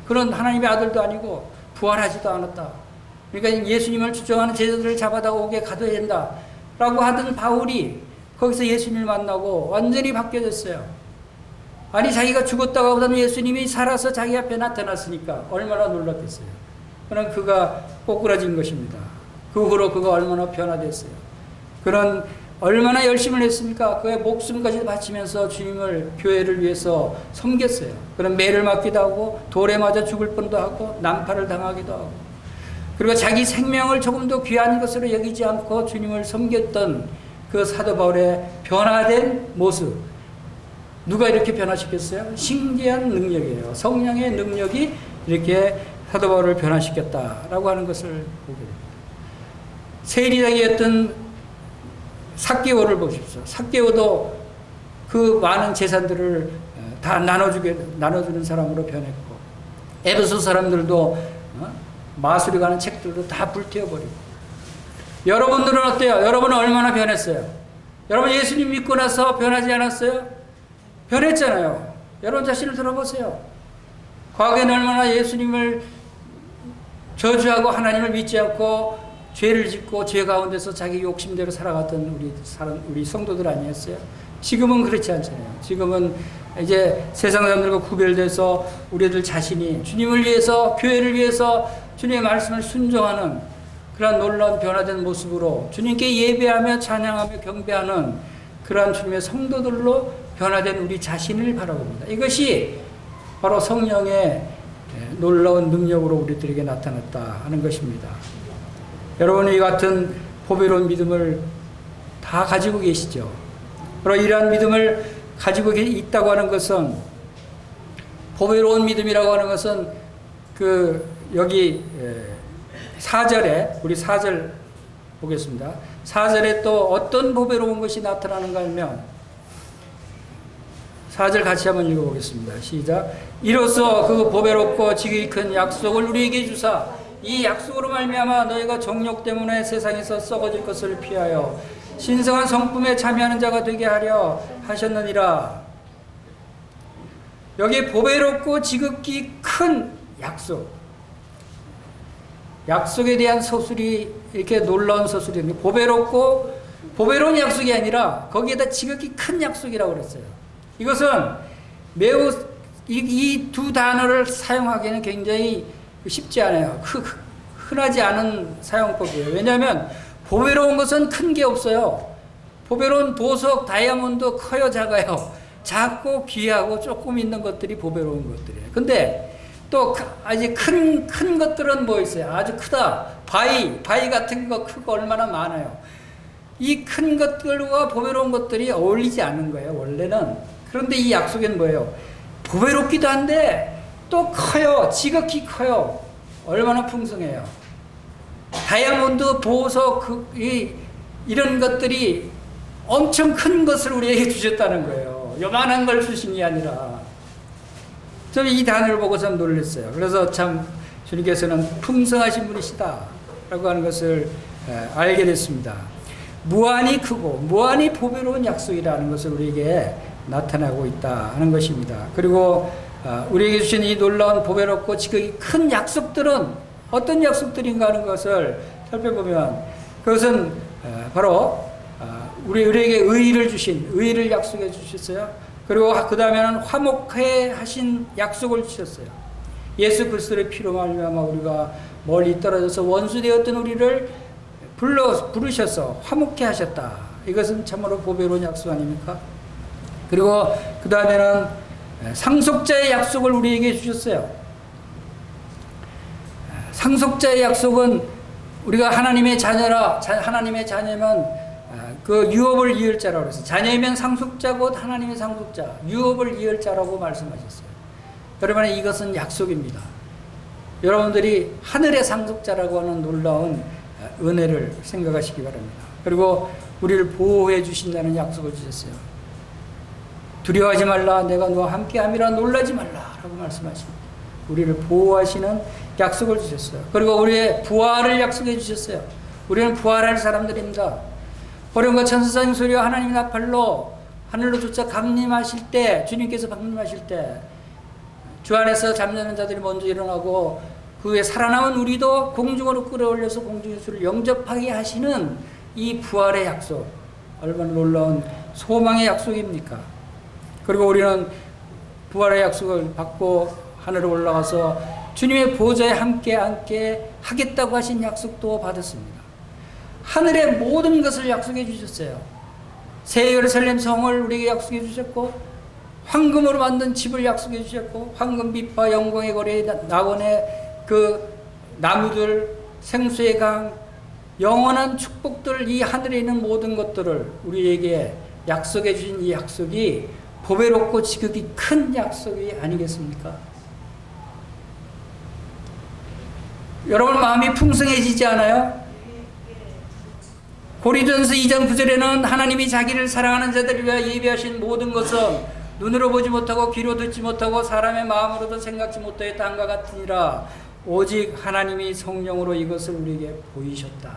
그런 하나님의 아들도 아니고 부활하지도 않았다. 그러니까 예수님을 추종하는 제자들을 잡아다 오게 가둬야 된다 라고 하던 바울이 거기서 예수님을 만나고 완전히 바뀌어졌어요. 아니, 자기가 죽었다고 하던 예수님이 살아서 자기 앞에 나타났으니까 얼마나 놀랐겠어요. 그는 그가 꼬꾸라진 것입니다. 그 후로 그가 얼마나 변화됐어요. 그는 얼마나 열심을 했습니까? 그의 목숨까지 바치면서 주님을, 교회를 위해서 섬겼어요. 그는 매를 맞기도 하고 돌에 맞아 죽을 뻔도 하고 난파를 당하기도 하고, 그리고 자기 생명을 조금도 귀한 것으로 여기지 않고 주님을 섬겼던 그 사도 바울의 변화된 모습, 누가 이렇게 변화시켰어요? 신기한 능력이에요. 성령의 능력이 이렇게 사도 바울을 변화시켰다라고 하는 것을 보게 됩니다. 세리장이었던 삭개오를 보십시오. 삭개오도 그 많은 재산들을 다 나눠주는 사람으로 변했고, 에베소 사람들도 마술이 가는 책들도 다 불태워버리고. 여러분들은 어때요? 여러분은 얼마나 변했어요? 여러분 예수님 믿고 나서 변하지 않았어요? 변했잖아요. 여러분 자신을 들어보세요. 과거에는 얼마나 예수님을 저주하고 하나님을 믿지 않고 죄를 짓고 죄 가운데서 자기 욕심대로 살아갔던 우리 성도들 아니었어요? 지금은 그렇지 않잖아요. 지금은 이제 세상 사람들과 구별돼서 우리들 자신이 주님을 위해서, 교회를 위해서 주님의 말씀을 순종하는 그러한 놀라운 변화된 모습으로 주님께 예배하며 찬양하며 경배하는 그러한 주님의 성도들로 변화된 우리 자신을 바라봅니다. 이것이 바로 성령의 놀라운 능력으로 우리들에게 나타났다 하는 것입니다. 여러분이 이 같은 보배로운 믿음을 다 가지고 계시죠. 바로 이러한 믿음을 가지고 있다고 하는 것은, 보배로운 믿음이라고 하는 것은 여기 4절에, 우리 4절 보겠습니다. 4절에 또 어떤 보배로운 것이 나타나는가 하면, 4절 같이 한번 읽어보겠습니다. 시작. 이로써 그 보배롭고 지극히 큰 약속을 우리에게 주사 이 약속으로 말미암아 너희가 정욕 때문에 세상에서 썩어질 것을 피하여 신성한 성품에 참여하는 자가 되게 하려 하셨느니라. 여기 보배롭고 지극히 큰 약속, 약속에 대한 서술이 이렇게 놀라운 서술입니다. 보배로운 약속이 아니라 거기에다 지극히 큰 약속이라고 그랬어요. 이것은 매우 이 두 단어를 사용하기에는 굉장히 쉽지 않아요. 흔하지 않은 사용법이에요. 왜냐하면 보배로운 것은 큰 게 없어요. 보배로운 보석, 다이아몬드 커요, 작아요? 작고 귀하고 조금 있는 것들이 보배로운 것들이에요. 근데 또 아주 큰 것들은 뭐 있어요? 아주 크다. 바위 같은 거 크고 얼마나 많아요. 이 큰 것들과 보배로운 것들이 어울리지 않는 거예요, 원래는. 그런데 이 약속은 뭐예요? 보배롭기도 한데 또 커요. 지극히 커요. 얼마나 풍성해요. 다이아몬드, 보석, 이런 것들이 엄청 큰 것을 우리에게 주셨다는 거예요. 요만한 걸 주신 게 아니라. 저는 이 단어를 보고 참 놀랐어요. 그래서 참 주님께서는 풍성하신 분이시다 라고 하는 것을 알게 됐습니다. 무한히 크고 무한히 보배로운 약속이라는 것을 우리에게 나타나고 있다 하는 것입니다. 그리고 우리에게 주신 이 놀라운 보배롭고 지극히 큰 약속들은 어떤 약속들인가 하는 것을 살펴보면, 그것은 바로 우리에게 의의를 약속해 주셨어요. 그리고 그 다음에는 화목해 하신 약속을 주셨어요. 예수 그리스도의 피로 말미암아 우리가 멀리 떨어져서 원수되었던 우리를 부르셔서 화목해 하셨다. 이것은 참으로 보배로운 약속 아닙니까? 그리고 그 다음에는 상속자의 약속을 우리에게 주셨어요. 상속자의 약속은 우리가 하나님의 자녀면 그 유업을 이을 자라고 그랬어요. 자녀이면 상속자 곧 하나님의 상속자, 유업을 이을 자라고 말씀하셨어요. 여러분, 이것은 약속입니다. 여러분들이 하늘의 상속자라고 하는 놀라운 은혜를 생각하시기 바랍니다. 그리고 우리를 보호해 주신다는 약속을 주셨어요. 두려워하지 말라, 내가 너와 함께함이라, 놀라지 말라 라고 말씀하십니다. 우리를 보호하시는 약속을 주셨어요. 그리고 우리의 부활을 약속해 주셨어요. 우리는 부활할 사람들입니다. 호령과 천사장 소리와 하나님의 나팔로 하늘로 쫓아 강림하실 때, 주님께서 강림하실 때 주 안에서 잠자는 자들이 먼저 일어나고 그 후에 살아남은 우리도 공중으로 끌어올려서 공중의 주를 영접하게 하시는 이 부활의 약속, 얼마나 놀라운 소망의 약속입니까? 그리고 우리는 부활의 약속을 받고 하늘에 올라가서 주님의 보좌에 함께 하겠다고 하신 약속도 받았습니다. 하늘의 모든 것을 약속해 주셨어요. 새 예루살렘 성을 우리에게 약속해 주셨고, 황금으로 만든 집을 약속해 주셨고, 황금빛과 영광의 거리에 낙원의 그 나무들, 생수의 강, 영원한 축복들, 이 하늘에 있는 모든 것들을 우리에게 약속해 주신 이 약속이 보배롭고 지극히 큰 약속이 아니겠습니까? 여러분 마음이 풍성해지지 않아요? 고린도전서 2장 9절에는 하나님이 자기를 사랑하는 자들을 위하여 예비하신 모든 것은 눈으로 보지 못하고 귀로 듣지 못하고 사람의 마음으로도 생각지 못하였 다함과 같으니라. 오직 하나님이 성령으로 이것을 우리에게 보이셨다.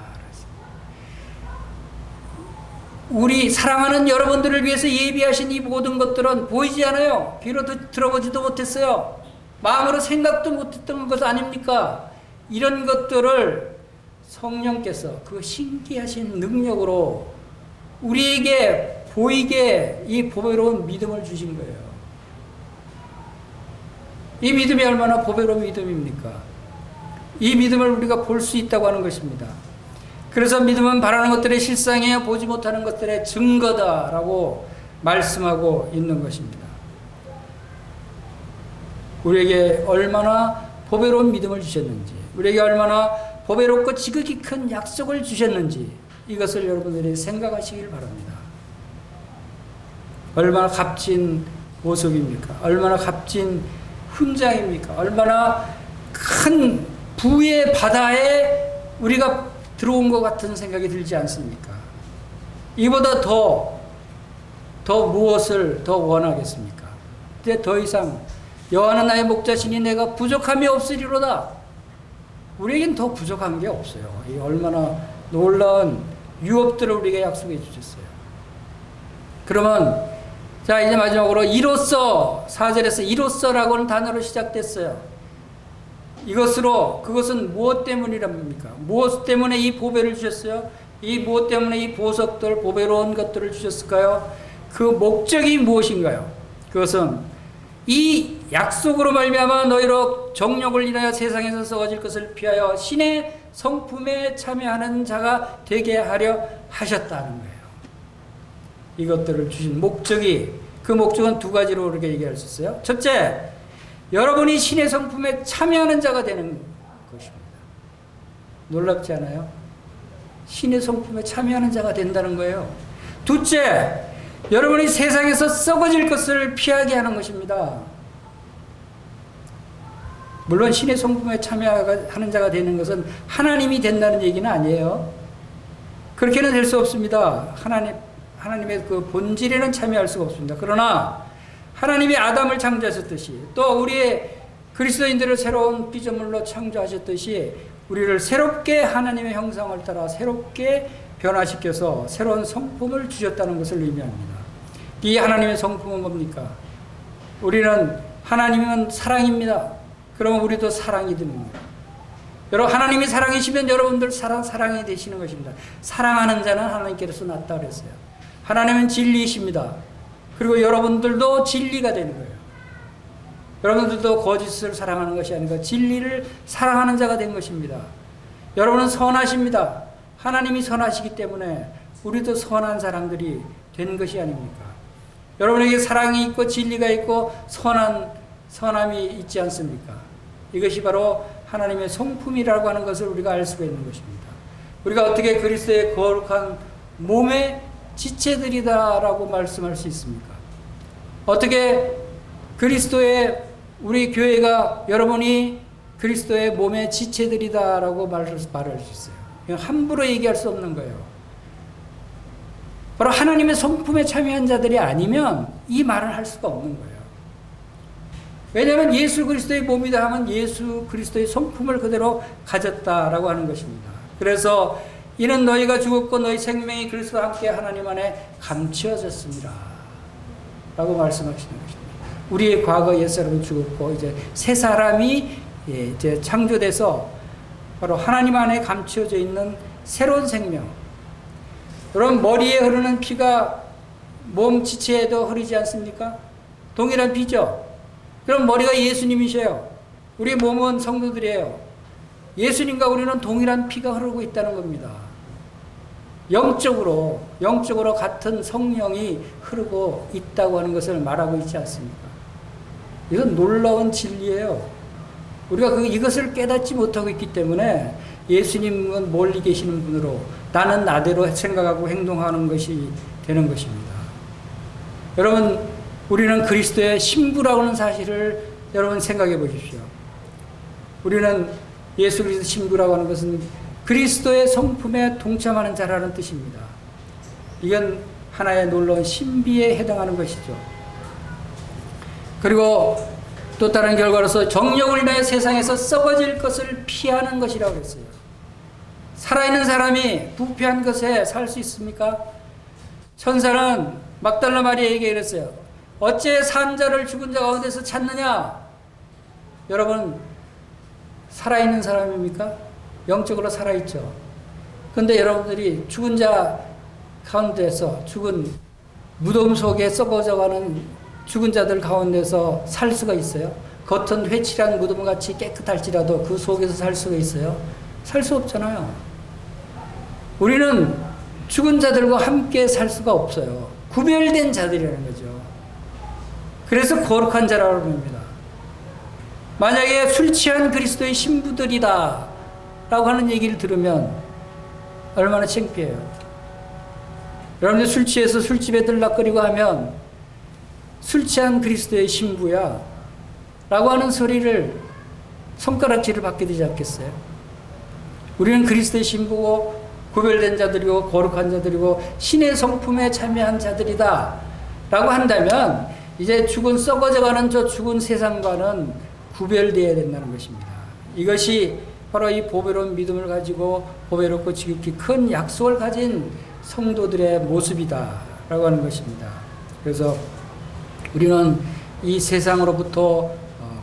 우리 사랑하는 여러분들을 위해서 예비하신 이 모든 것들은 보이지 않아요. 귀로 들어보지도 못했어요. 마음으로 생각도 못했던 것 아닙니까? 이런 것들을 성령께서 그 신기하신 능력으로 우리에게 보이게 이 보배로운 믿음을 주신 거예요. 이 믿음이 얼마나 보배로운 믿음입니까? 이 믿음을 우리가 볼 수 있다고 하는 것입니다. 그래서 믿음은 바라는 것들의 실상이요 보지 못하는 것들의 증거다라고 말씀하고 있는 것입니다. 우리에게 얼마나 보배로운 믿음을 주셨는지, 우리에게 얼마나 보배롭고 지극히 큰 약속을 주셨는지 이것을 여러분들이 생각하시길 바랍니다. 얼마나 값진 보석입니까? 얼마나 값진 훈장입니까? 얼마나 큰 부의 바다에 우리가 들어온 것 같은 생각이 들지 않습니까? 이보다 더 무엇을 더 원하겠습니까? 이제 더 이상 여호와는 나의 목자시니 내가 부족함이 없으리로다. 우리에겐 더 부족한 게 없어요. 이 얼마나 놀라운 유업들을 우리에게 약속해 주셨어요. 그러면 자 이제 마지막으로 이로써 4절에서 이로써라고는 단어로 시작됐어요. 이것으로 그것은 무엇 때문이랍니까? 무엇 때문에 이 보배를 주셨어요? 이 무엇 때문에 이 보석들 보배로운 것들을 주셨을까요? 그 목적이 무엇인가요? 그것은 이 약속으로 말미암아 너희로 정욕을 인하여 세상에서 썩어질 것을 피하여 신의 성품에 참여하는 자가 되게 하려 하셨다는 거예요. 이것들을 주신 목적이, 그 목적은 두 가지로 그렇게 얘기할 수 있어요. 첫째, 여러분이 신의 성품에 참여하는 자가 되는 것입니다. 놀랍지 않아요? 신의 성품에 참여하는 자가 된다는 거예요. 둘째, 여러분이 세상에서 썩어질 것을 피하게 하는 것입니다. 물론 신의 성품에 참여하는 자가 되는 것은 하나님이 된다는 얘기는 아니에요. 그렇게는 될 수 없습니다. 하나님의 그 본질에는 참여할 수가 없습니다. 그러나 하나님이 아담을 창조하셨듯이 또 우리의 그리스도인들을 새로운 피조물로 창조하셨듯이 우리를 새롭게 하나님의 형상을 따라 새롭게 변화시켜서 새로운 성품을 주셨다는 것을 의미합니다. 이 하나님의 성품은 뭡니까? 우리는 하나님은 사랑입니다. 그러면 우리도 사랑이 됩니다. 여러분 하나님이 사랑이시면 여러분들 사랑이 되시는 것입니다. 사랑하는 자는 하나님께서 낫다 그랬어요. 하나님은 진리이십니다. 그리고 여러분들도 진리가 되는 거예요. 여러분들도 거짓을 사랑하는 것이 아니고 진리를 사랑하는 자가 된 것입니다. 여러분은 선하십니다. 하나님이 선하시기 때문에 우리도 선한 사람들이 된 것이 아닙니까? 여러분에게 사랑이 있고 진리가 있고 선함이 있지 않습니까? 이것이 바로 하나님의 성품이라고 하는 것을 우리가 알 수가 있는 것입니다. 우리가 어떻게 그리스도의 거룩한 몸의 지체들이다라고 말씀할 수 있습니까? 어떻게 그리스도의 우리 교회가 여러분이 그리스도의 몸의 지체들이다라고 말할 수 있어요. 함부로 얘기할 수 없는 거예요. 바로 하나님의 성품에 참여한 자들이 아니면 이 말을 할 수가 없는 거예요. 왜냐하면 예수 그리스도의 몸이다 하면 예수 그리스도의 성품을 그대로 가졌다라고 하는 것입니다. 그래서 이는 너희가 죽었고 너희 생명이 그리스도와 함께 하나님 안에 감추어졌습니다 라고 말씀하시는 것입니다. 우리의 과거 옛사람은 죽었고 이제 새 사람이 이제 창조돼서 바로 하나님 안에 감추어져 있는 새로운 생명. 여러분 머리에 흐르는 피가 몸 지체에도 흐르지 않습니까? 동일한 피죠. 그럼 머리가 예수님이셔요. 우리 몸은 성도들이에요. 예수님과 우리는 동일한 피가 흐르고 있다는 겁니다. 영적으로 같은 성령이 흐르고 있다고 하는 것을 말하고 있지 않습니까? 이건 놀라운 진리예요. 우리가 이것을 깨닫지 못하고 있기 때문에 예수님은 멀리 계시는 분으로 나는 나대로 생각하고 행동하는 것이 되는 것입니다. 여러분, 우리는 그리스도의 신부라고 하는 사실을 여러분 생각해 보십시오. 우리는 예수 그리스도 신부라고 하는 것은 그리스도의 성품에 동참하는 자라는 뜻입니다. 이건 하나의 놀라운 신비에 해당하는 것이죠. 그리고 또 다른 결과로서 정욕을 인하여 세상에서 썩어질 것을 피하는 것이라고 했어요. 살아있는 사람이 부패한 것에 살 수 있습니까? 천사는 막달라 마리아에게 이랬어요. 어째 산 자를 죽은 자 가운데서 찾느냐? 여러분, 살아있는 사람입니까? 영적으로 살아있죠. 그런데 여러분들이 죽은 자 가운데서, 죽은 무덤 속에 썩어져가는 죽은 자들 가운데서 살 수가 있어요? 겉은 회칠한 무덤같이 깨끗할지라도 그 속에서 살 수가 있어요? 살 수 없잖아요. 우리는 죽은 자들과 함께 살 수가 없어요. 구별된 자들이라는 거죠. 그래서 거룩한 자라고 합니다. 만약에 술 취한 그리스도의 신부들이다 라고 하는 얘기를 들으면 얼마나 창피해요. 여러분들 술 취해서 술집에 들락거리고 하면 술 취한 그리스도의 신부야 라고 하는 소리를, 손가락질을 받게 되지 않겠어요? 우리는 그리스도의 신부고 구별된 자들이고 거룩한 자들이고 신의 성품에 참여한 자들이다 라고 한다면 이제 썩어져가는 저 죽은 세상과는 구별되어야 된다는 것입니다. 이것이 바로 이 보배로운 믿음을 가지고 보배롭고 지극히 큰 약속을 가진 성도들의 모습이다 라고 하는 것입니다. 그래서 우리는 이 세상으로부터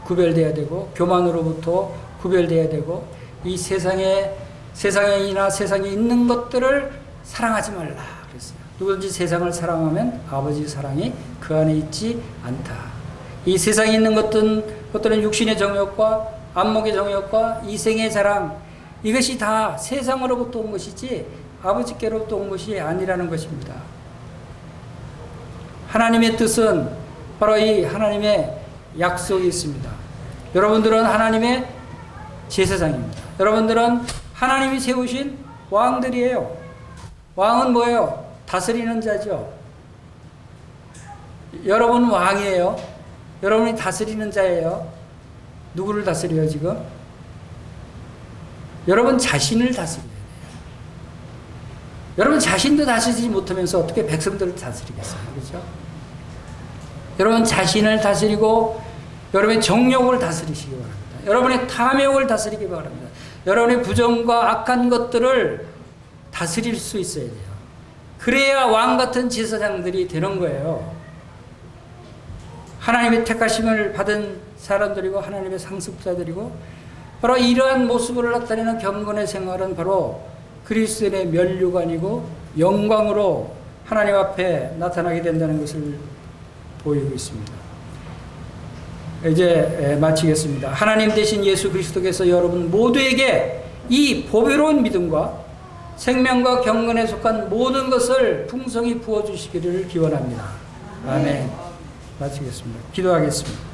구별되어야 되고 교만으로부터 구별되어야 되고 이 세상이나 세상에 있는 것들을 사랑하지 말라 그랬어요. 누구든지 세상을 사랑하면 아버지 사랑이 그 안에 있지 않다. 이 세상에 있는 것들은 육신의 정욕과 안목의 정욕과 이생의 자랑, 이것이 다 세상으로부터 온 것이지 아버지께로부터 온 것이 아니라는 것입니다. 하나님의 뜻은 바로 이 하나님의 약속이 있습니다. 여러분들은 하나님의 제사장입니다. 여러분들은 하나님이 세우신 왕들이에요. 왕은 뭐예요? 다스리는 자죠. 여러분 왕이에요. 여러분이 다스리는 자예요. 누구를 다스려요 지금? 여러분 자신을 다스려야 돼요. 여러분 자신도 다스리지 못하면서 어떻게 백성들을 다스리겠어요? 그렇죠? 여러분 자신을 다스리고 여러분의 정욕을 다스리시기 바랍니다. 여러분의 탐욕을 다스리기 바랍니다. 여러분의 부정과 악한 것들을 다스릴 수 있어야 돼요. 그래야 왕 같은 제사장들이 되는 거예요. 하나님의 택하심을 받은 사람들이고 하나님의 상습자들이고 바로 이러한 모습을 나타내는 경건의 생활은 바로 그리스도의 면류관이고 영광으로 하나님 앞에 나타나게 된다는 것을 보이고 있습니다. 이제 마치겠습니다. 하나님 대신 예수 그리스도께서 여러분 모두에게 이 보배로운 믿음과 생명과 경건에 속한 모든 것을 풍성히 부어주시기를 기원합니다. 아멘. 마치겠습니다. 기도하겠습니다.